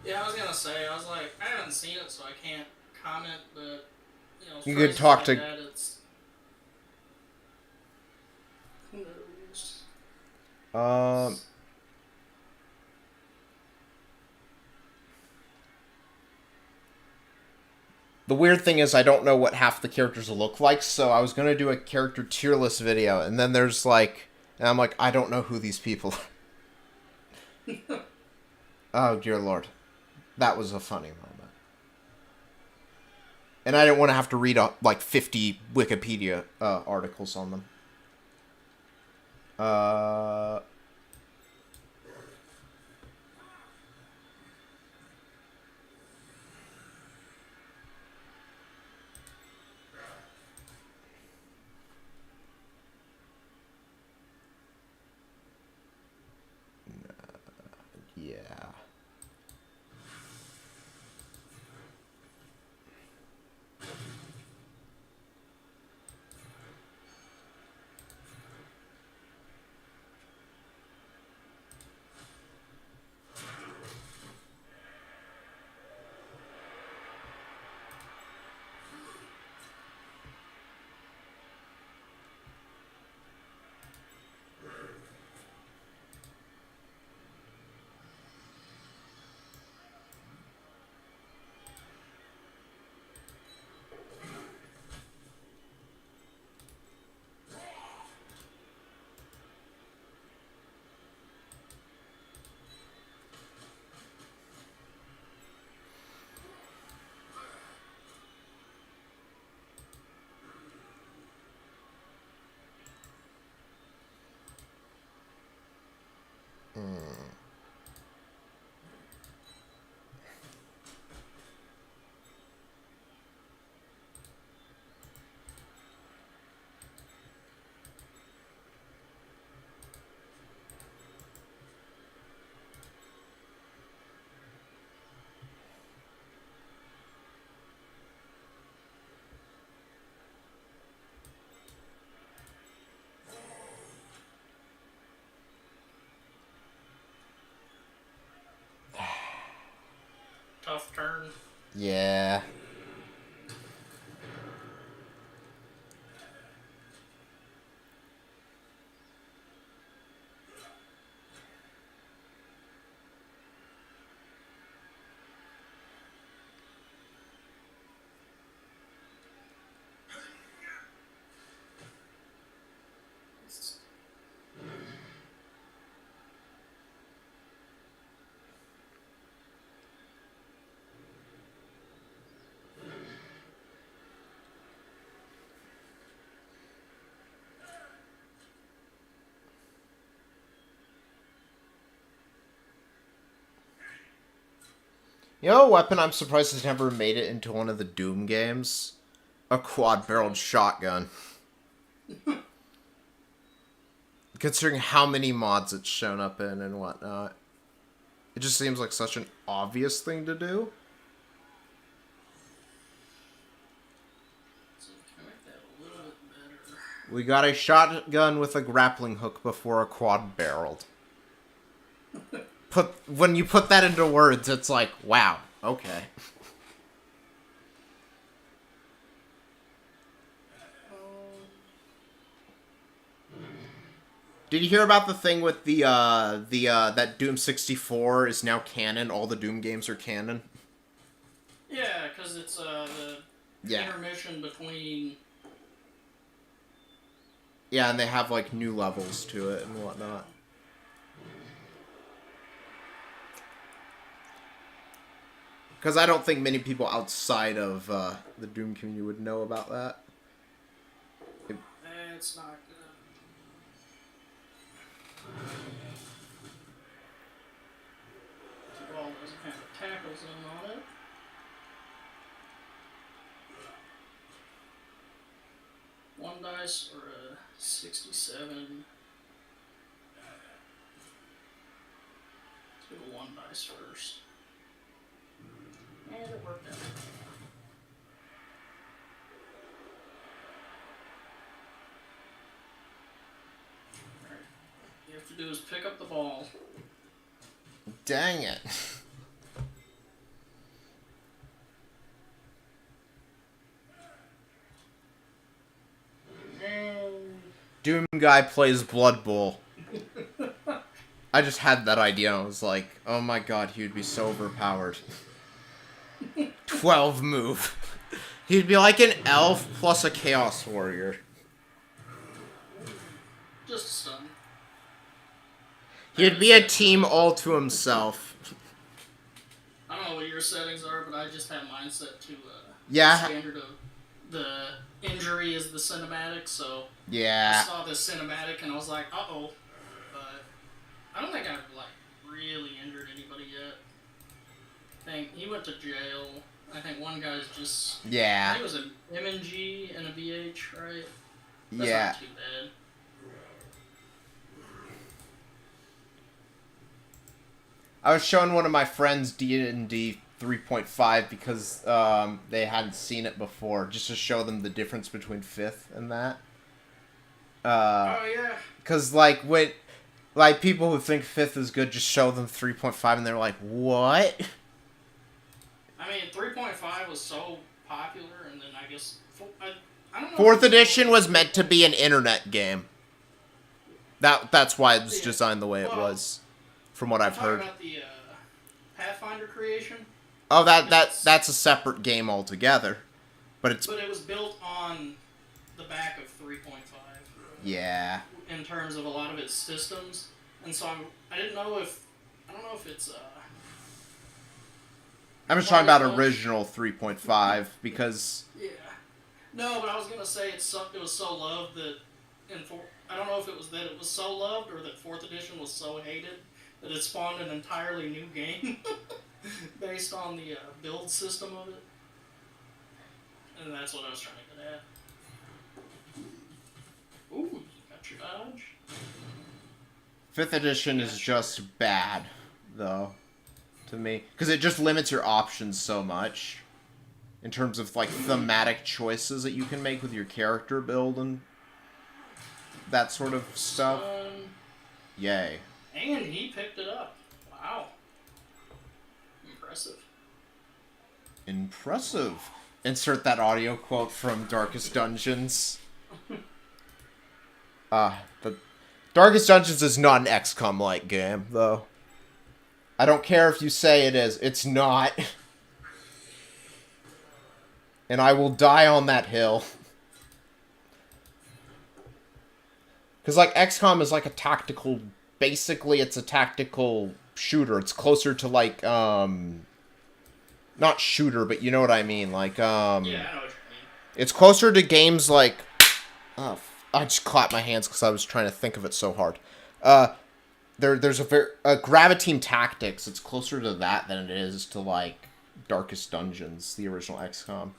Yeah, I was gonna say, I was like, I haven't seen it, so I can't comment, but you could talk to. That, it's... Who knows? The weird thing is I don't know what half the characters look like, so I was gonna do a character tier list video, and then there's like, and I'm like, I don't know who these people are. Oh dear lord, that was a funny moment. And I didn't want to have to read like 50 Wikipedia articles on them. Yeah. Yeah. You know a weapon I'm surprised has never made it into one of the Doom games? A quad-barreled shotgun. Considering how many mods it's shown up in and whatnot. It just seems like such an obvious thing to do. So can I make that a little bit better? We got a shotgun with a grappling hook before a quad-barreled. When you put that into words, it's like, wow, okay. Did you hear about the thing with that Doom 64 is now canon? All the Doom games are canon? Yeah, because it's the intermission between... Yeah, and they have, like, new levels to it and whatnot. Because I don't think many people outside of the Doom community would know about that. It's not good. The ball doesn't have a tackle zone on it. One dice or a 67. Let's do the one dice first. And it worked out. Alright. You have to do is pick up the ball. Dang it. Doom guy plays Blood Bowl. I just had that idea and I was like, oh my god, he would be so overpowered. 12 move. He'd be like an elf plus a chaos warrior. Just a stun. He'd be a team all to himself. I don't know what your settings are, but I just have mine set to Yeah. standard of the injury is the cinematic, so Yeah. I saw this cinematic and I was like, uh-oh. But I don't think I've, like, really injured anybody yet. I think he went to jail. I think one guy's just... I Yeah. think it was an MNG and a BH, right? That's Yeah. not too bad. I was showing one of my friends D&D 3.5 because they hadn't seen it before, just to show them the difference between 5th and that. Oh, yeah. Because, like, like, people who think 5th is good, just show them 3.5 and they're like, what? I mean, 3.5 was so popular, and then I guess... I don't know. 4th edition was meant to be an internet game. That's why it's designed the way it was, from what I've heard. About the Pathfinder creation. Oh, that's a separate game altogether. But it was built on the back of 3.5. Yeah. In terms of a lot of its systems, and so I don't know if it's I'm just talking about original 3.5 because... Yeah. No, but I was gonna say it was so loved that I don't know if it was that it was so loved or that 4th edition was so hated that it spawned an entirely new game based on the build system of it. And that's what I was trying to get at. Ooh, you got your dodge. 5th edition is just bad, though, to me. Because it just limits your options so much. In terms of, like, thematic choices that you can make with your character build and that sort of stuff. Yay. And he picked it up. Wow. Impressive. Impressive. Insert that audio quote from Darkest Dungeons. The Darkest Dungeons is not an XCOM-like game, though. I don't care if you say it is. It's not. And I will die on that hill. Because, like, XCOM is like a tactical... Basically, it's a tactical shooter. It's closer to, like, not shooter, but you know what I mean. Like, Yeah, I know what you mean. It's closer to games like... Oh, I just clapped my hands because I was trying to think of it so hard. There's a Graviton Tactics. It's closer to that than it is to, like, Darkest Dungeons, the original XCOM.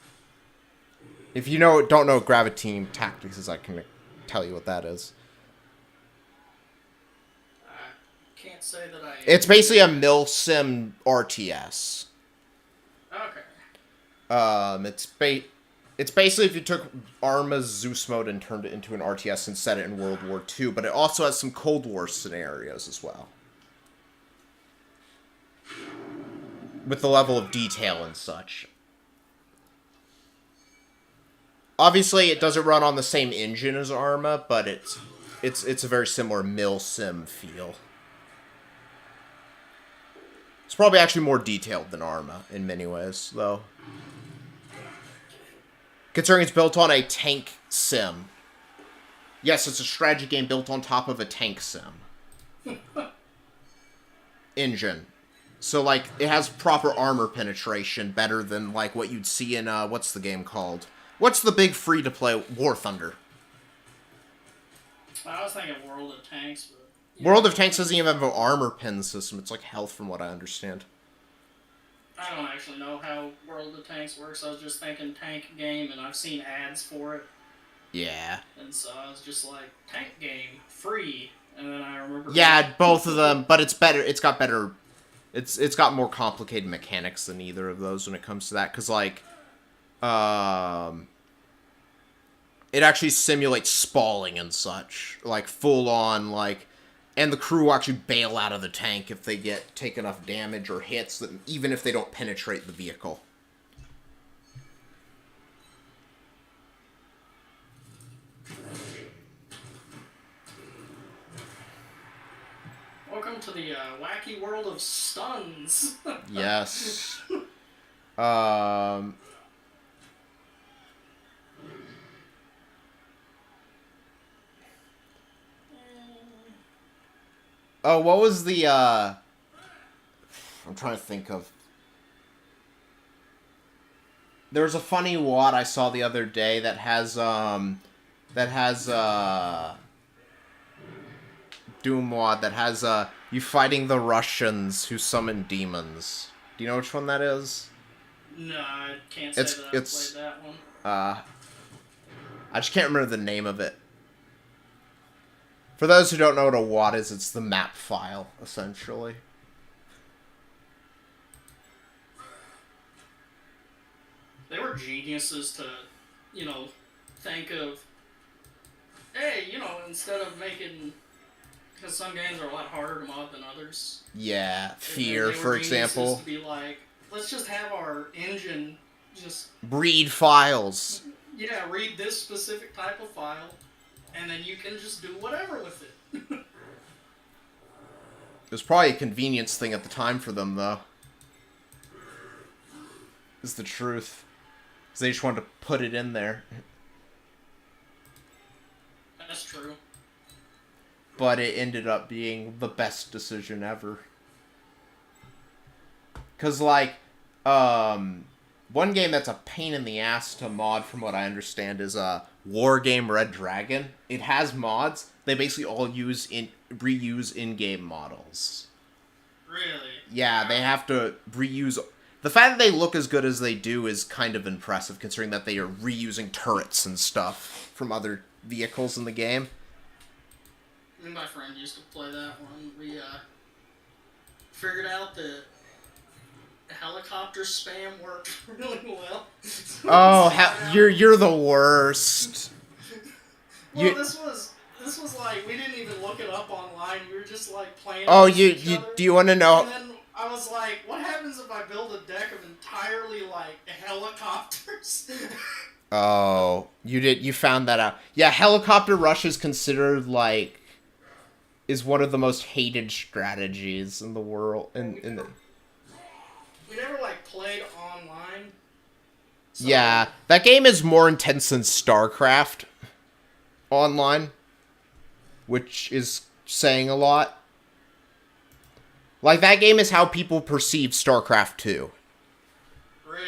If you don't know what Graviton Tactics is, I can tell you what that is. I can't say that I... It's basically a milsim RTS. Okay. It's basically if you took Arma's Zeus mode and turned it into an RTS and set it in World War II, but it also has some Cold War scenarios as well. With the level of detail and such. Obviously, it doesn't run on the same engine as Arma, but it's a very similar milsim feel. It's probably actually more detailed than Arma in many ways, though. Considering it's built on a tank sim. Yes, it's a strategy game built on top of a tank sim. Engine. So, like, it has proper armor penetration, better than, like, what you'd see in, what's the game called? What's the big free-to-play? War Thunder. I was thinking World of Tanks, but... World of Tanks doesn't even have an armor pen system. It's like health, from what I understand. I don't actually know how World of Tanks works. I was just thinking tank game, and I've seen ads for it. Yeah. And so I was just like, tank game, free. And then I remember... Yeah, both of them, but it's better. It's got better... It's got more complicated mechanics than either of those when it comes to that. Because, like... It actually simulates spalling and such. Like, full-on, like... And the crew will actually bail out of the tank if they take enough damage or hits, that even if they don't penetrate the vehicle. Welcome to the wacky world of stuns. Yes. Oh, what was the, I'm trying to think of... There was a funny WOD I saw the other day that has, Doom WOD that has, you fighting the Russians who summon demons. Do you know which one that is? No, I can't say that I played that one. I just can't remember the name of it. For those who don't know what a WOD is, it's the map file, essentially. They were geniuses to, think of, hey, instead of making... Because some games are a lot harder to mod than others. Yeah, Fear, for example. To be like, let's just have our engine just... Read files. Yeah, read this specific type of file, and then you can just do whatever with it. It was probably a convenience thing at the time for them, though. Is the truth. Because they just wanted to put it in there. That's true. But it ended up being the best decision ever. Because, like, one game that's a pain in the ass to mod, from what I understand, is Wargame Red Dragon. It has mods. They basically all reuse in-game models. Really? Yeah, they have to reuse... The fact that they look as good as they do is kind of impressive, considering that they are reusing turrets and stuff from other vehicles in the game. My friend used to play that one. We figured out that helicopter spam worked really well. Oh, you're the worst. Well, this was like, we didn't even look it up online. We were just like playing. Oh, with each other. do you want to know? And then I was like, what happens if I build a deck of entire entirely like helicopters. Oh, you found that out. Yeah, Helicopter Rush is considered like is one of the most hated strategies in the world We never like played online. So... Yeah, that game is more intense than StarCraft online, which is saying a lot. Like, that game is how people perceive StarCraft 2. Really?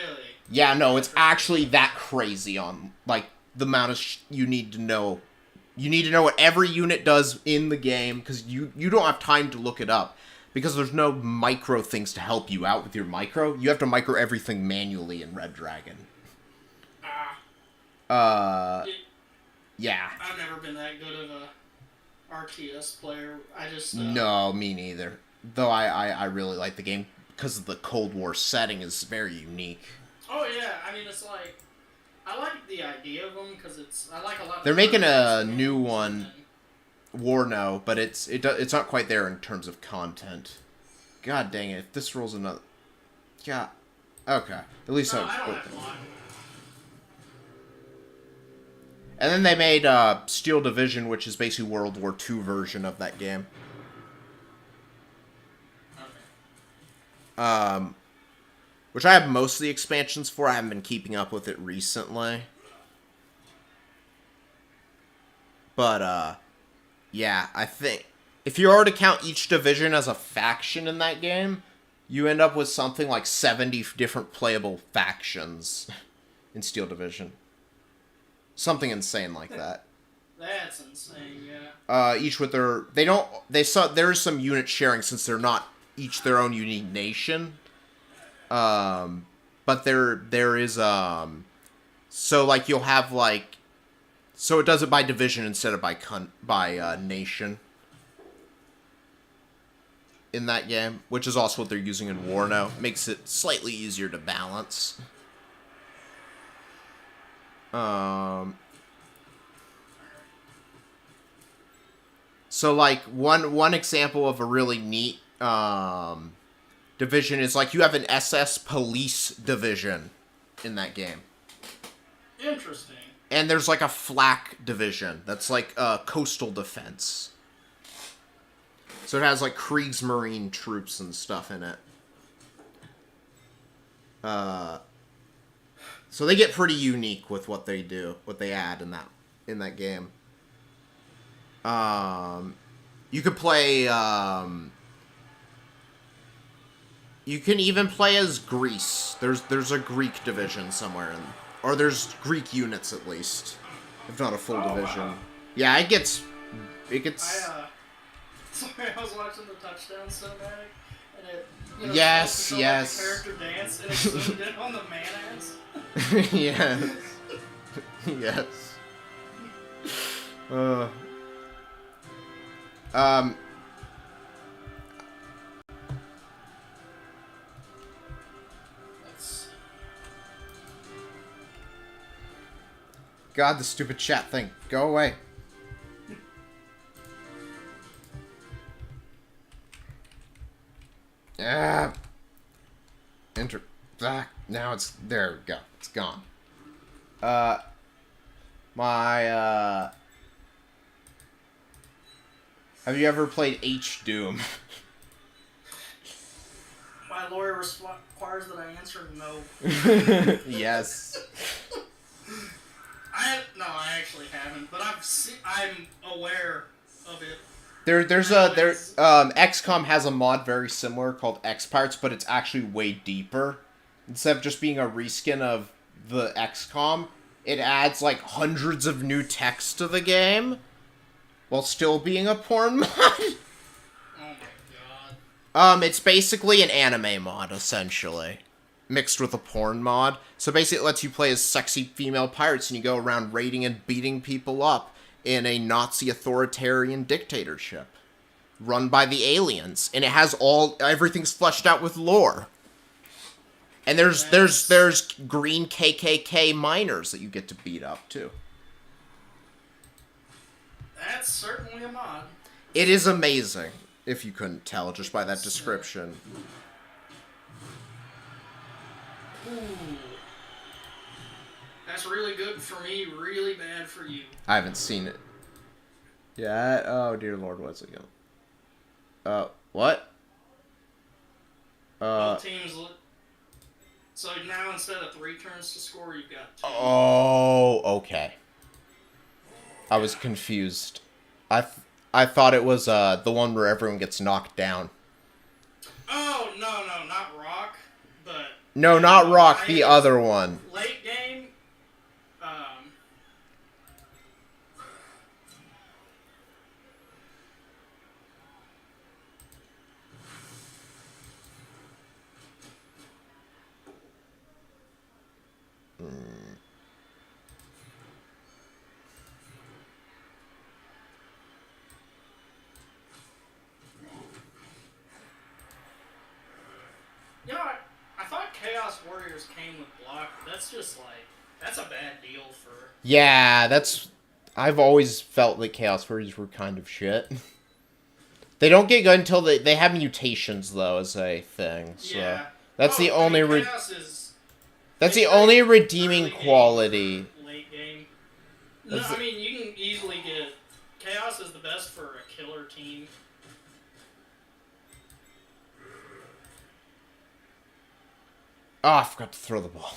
Yeah, no, it's actually that crazy on, like, the amount of you need to know. You need to know what every unit does in the game, because you don't have time to look it up. Because there's no micro things to help you out with your micro. You have to micro everything manually in Red Dragon. Yeah. I've never been that good of a RTS player. I just... No, me neither. Though I really like the game, because the Cold War setting is very unique. Oh, yeah. I mean, it's like... I like the idea of them, because it's... I like a lot of... They're making a new one, Warno, but it's not quite there in terms of content. God dang it, if this rolls another... Yeah. Okay. At least no, I don't have to lie. And then they made Steel Division, which is basically World War II version of that game. Okay. Which I have most of the expansions for. I haven't been keeping up with it recently. But, yeah, I think... If you were to count each division as a faction in that game, you end up with something like 70 different playable factions in Steel Division. Something insane like that. That's insane, yeah. Each with their... there is some unit sharing since they're not each their own unique nation. But there is, so, like, you'll have, like... So it does it by division instead of by nation. In that game, which is also what they're using in Warno. Makes it slightly easier to balance. So, like, one example of a really neat division is, like, you have an SS police division in that game. Interesting. And there's, like, a flak division that's, like, coastal defense. So it has, like, Kriegsmarine troops and stuff in it. So they get pretty unique with what they do, what they add in that game. You could play, you can even play as Greece. There's a Greek division somewhere, or there's Greek units at least, if not a full division. Wow. Yeah, it gets. Sorry, I was watching the touchdown cinematic, and it. Yes. Like the character dance, and it zoomed in on the man ass. Yes. Yes. God, the stupid chat thing. Go away. Yeah. Enter. Now it's there. We go. It's gone. Have you ever played H Doom? My lawyer requires that I answer no. Yes. I actually haven't, but I'm aware of it. XCOM has a mod very similar called X-Parts, but it's actually way deeper. Instead of just being a reskin of the XCOM, it adds like hundreds of new text to the game, while still being a porn mod. Oh my god. It's basically an anime mod, essentially. Mixed with a porn mod. So basically it lets you play as sexy female pirates and you go around raiding and beating people up in a Nazi authoritarian dictatorship. Run by the aliens. And it has everything's fleshed out with lore. And there's green KKK miners that you get to beat up too. That's certainly a mod. It is amazing, if you couldn't tell just by that description. Ooh. That's really good for me, really bad for you. I haven't seen it. Yeah. Oh dear Lord, what's it going? What? Both teams. So now instead of 3 turns to score, you've got 2. Oh, okay. I was confused. I thought it was the one where everyone gets knocked down. Oh no, not Rock, but No, not Rock. The other one. Late game. You know, I thought Chaos Warriors came with block, but that's just like, that's a bad deal for... Yeah, that's... I've always felt that Chaos Warriors were kind of shit. They don't get good until they have mutations, though, as a thing. So Yeah. that's the only... Chaos is... That's the only redeeming quality. Late game. No, I mean, you can easily get... Chaos is the best for a killer team. Oh, I forgot to throw the ball.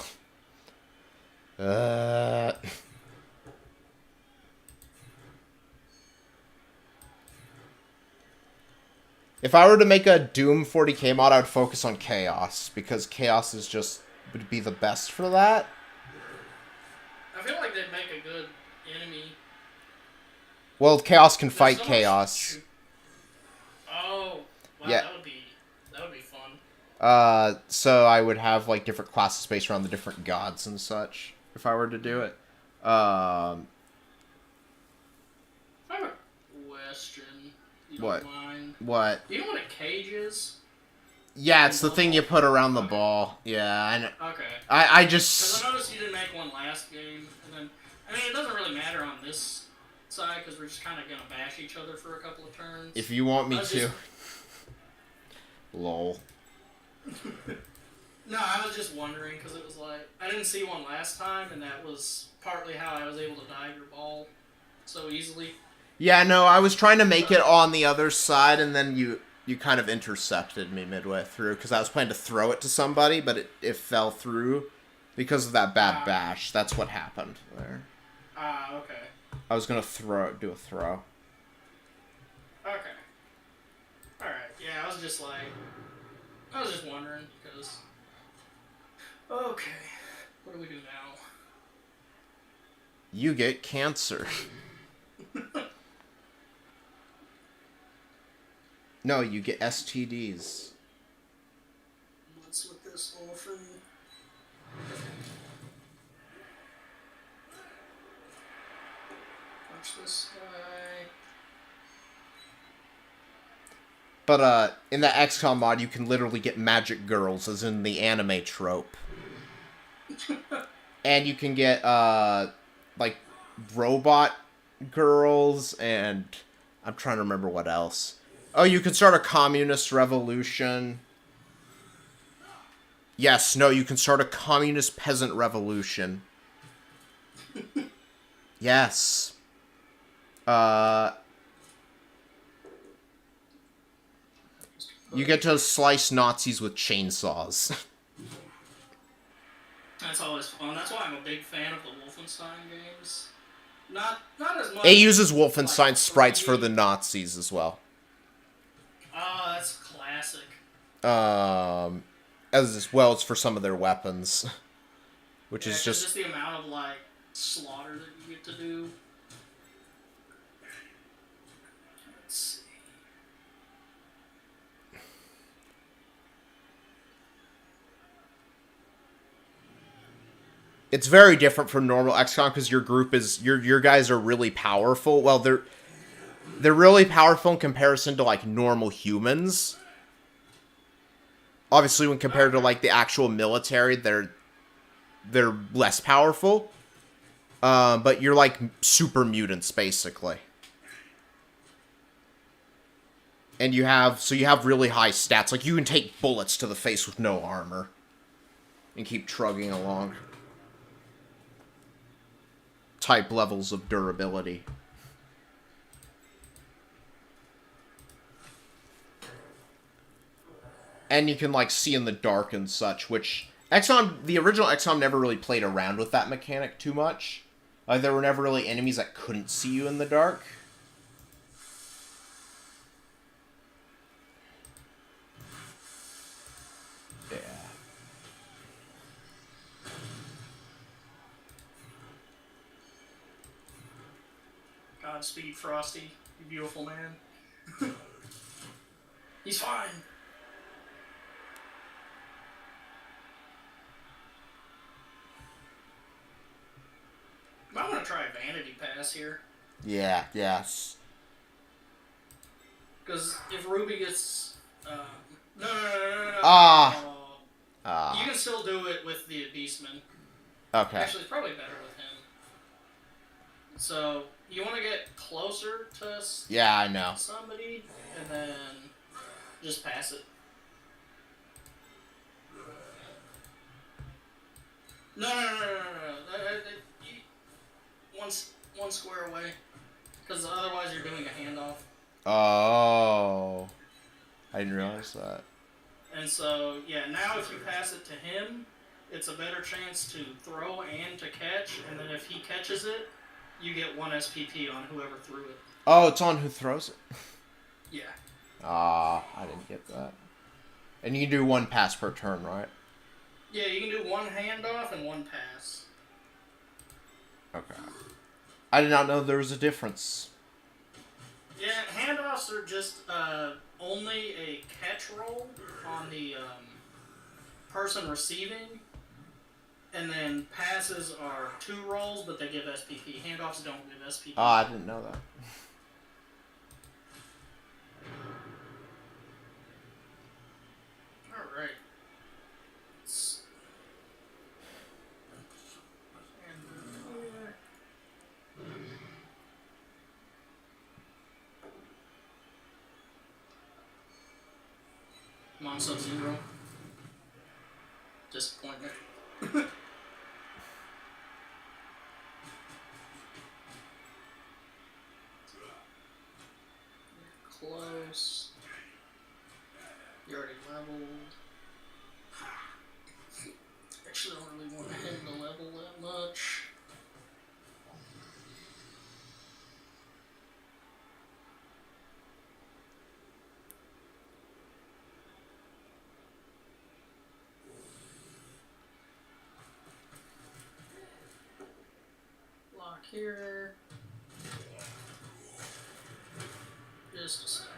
If I were to make a Doom 40k mod, I would focus on Chaos, because Chaos is just... would be the best for that. I feel like they'd make a good enemy. Well, Chaos can fight Chaos. Oh, wow, yeah. That would be fun. So I would have, like, different classes based around the different gods and such, if I were to do it. I have a question. You What? Don't mind. What? Do you know what a cage is? Yeah, it's the thing you put around the ball. Yeah, I know. Okay. I just... Because I noticed you didn't make one last game, and then... I mean, it doesn't really matter on this side, because we're just kind of going to bash each other for a couple of turns. If you want me to. Just... Lol. No, I was just wondering, because it was like... I didn't see one last time, and that was partly how I was able to dive your ball so easily. Yeah, no, I was trying to make it on the other side, and then you kind of intercepted me midway through, because I was planning to throw it to somebody, but it fell through because of that bad bash. That's what happened there. Okay. I was going to do a throw. Okay. Alright, yeah, I was just wondering, because... Okay, what do we do now? You get cancer. No, you get STDs. What's with this orphan? Watch this guy. But, in the XCOM mod, you can literally get magic girls, as in the anime trope. And you can get, like, robot girls, and I'm trying to remember what else. Oh, you can start a communist revolution. Yes, no, you can start a communist peasant revolution. Yes. You get to slice Nazis with chainsaws. That's always fun. That's why I'm a big fan of the Wolfenstein games. Not as much. It uses Wolfenstein sprites for the Nazis as well. Oh, that's classic. As well as for some of their weapons. Which is just the amount of, like, slaughter that you get to do. Let's see. It's very different from normal XCOM because your group is your guys are really powerful. Well, they're really powerful in comparison to like normal humans. Obviously, when compared to like the actual military, they're less powerful. But you're like super mutants basically. And you have really high stats. Like you can take bullets to the face with no armor. and keep trugging along. Type levels of durability. And you can, like, see in the dark and such, which... XCOM, the original XCOM never really played around with that mechanic too much. There were never really enemies that couldn't see you in the dark. Yeah. Godspeed, Frosty, you beautiful man. He's fine. I want to try a vanity pass here. Yeah, yes. Because if Ruby gets... no. You can still do it with the Beastman. Okay. Actually, it's probably better with him. So, you want to get closer to yeah, I know. somebody, and then just pass it. No. One square away. Because otherwise you're doing a handoff. Oh. I didn't realize that. And so, yeah, now if you pass it to him, it's a better chance to throw and to catch, and then if he catches it, you get 1 SPP on whoever threw it. Oh, it's on who throws it? Yeah. I didn't get that. And you can do 1 pass per turn, right? Yeah, you can do 1 handoff and 1 pass. Okay. I did not know there was a difference. Yeah, handoffs are just only a catch roll on the person receiving, and then passes are 2 rolls, but they give SPP. Handoffs don't give SPP. Oh, I didn't know that. Alright. Come on, Sub-Zero. Disappointment. Close. You already leveled. Actually, I don't really want him to level that much. Lock here. Just a second.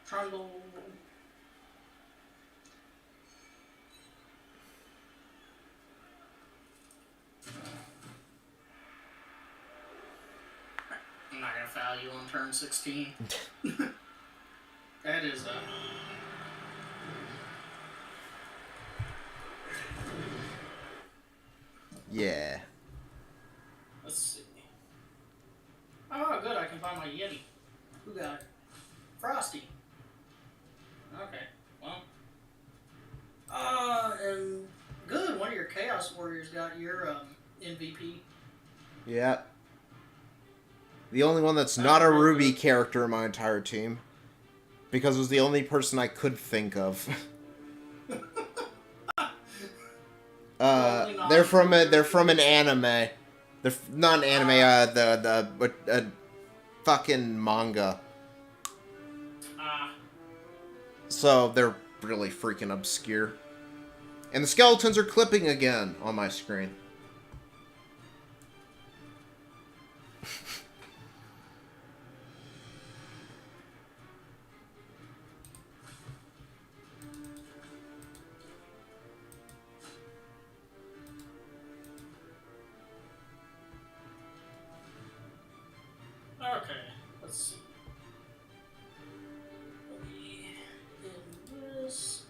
Trundle. I'm not gonna foul you on turn 16. That is Yeah. let's see. Oh, good, I can find my Yeti. Who got it? Frosty. Okay, well. And good, one of your Chaos Warriors got your MVP. Yeah. The only one that's not a Ruby character in my entire team. Because it was the only person I could think of. They're from an anime. They're not an anime. The fucking manga. So they're really freaking obscure. And the skeletons are clipping again on my screen. Okay, let's see. Let me in this.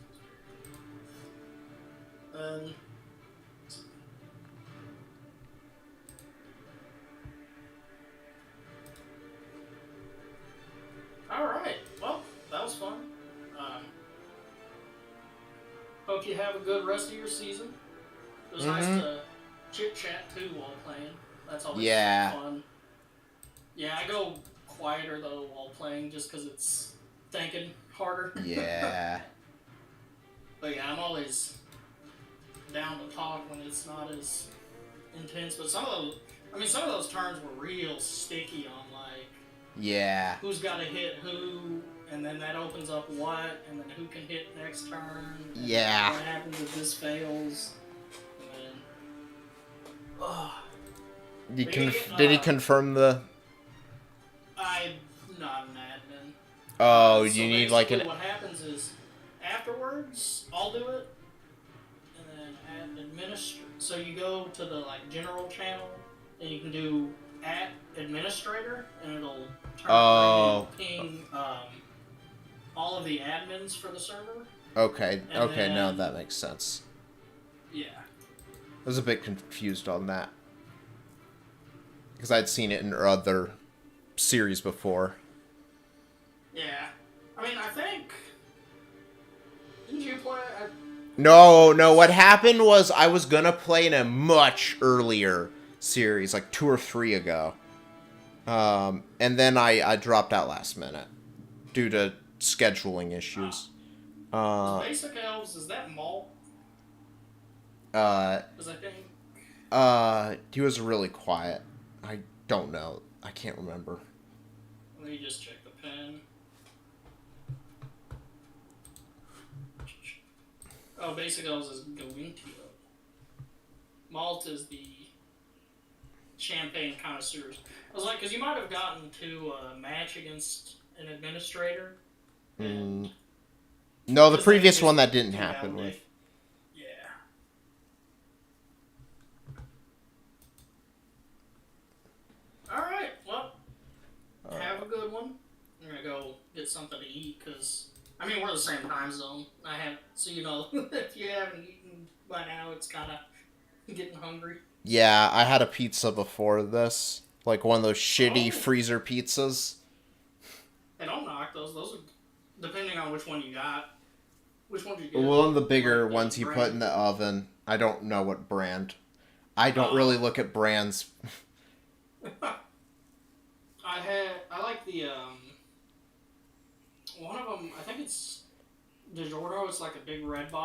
Hope you have a good rest of your season. It was nice Mm-hmm. to chit chat too while playing. That's always Yeah. fun. Yeah, I go quieter though while playing just because it's thinking harder. Yeah. But yeah, I'm always down to talk when it's not as intense. But some of those turns were real sticky on like Yeah. who's got to hit who, and then that opens up what, and then who can hit next turn. And Yeah. what happens if this fails? And then, oh, Did he confirm the? I'm not an admin. Oh, So you need like basically an. what happens is afterwards I'll do it, and then add administrator. So you go to the like general channel, and you can do at administrator, and it'll turn Oh. green and ping all of the admins for the server. Okay. And Okay. Now then- that makes sense. Yeah. I was a bit confused on that because I'd seen it in other series before. Yeah. I mean, I think. Didn't you play? No. What happened was I was gonna play in a much earlier series, like 2 or 3 ago. And then I dropped out last minute due to scheduling issues. Basic Elves, is that Malt? Uh, Because I think. he was really quiet. I don't know. I can't remember. Let me just check the pen. Oh, Basic Elves is Gawintio. Malt is the champagne connoisseurs. I was like, because you might have gotten to a match against an administrator. And No, the Just like previous just one that didn't do happen down with. day. Yeah. Alright, well, have a good one. I'm gonna go get something to eat, because, I mean, we're the same time zone. So you know, if you haven't eaten by now, it's kind of getting hungry. Yeah, I had a pizza before this. Like one of those shitty Oh. freezer pizzas. Hey, don't knock those. Those are, depending on which one you got. Which one did you get? One of the bigger Like the ones you put brand? in the oven. I don't know what brand. I don't Oh. really look at brands. I like the, one of them, I think it's DiGiorno. It's like a big red box.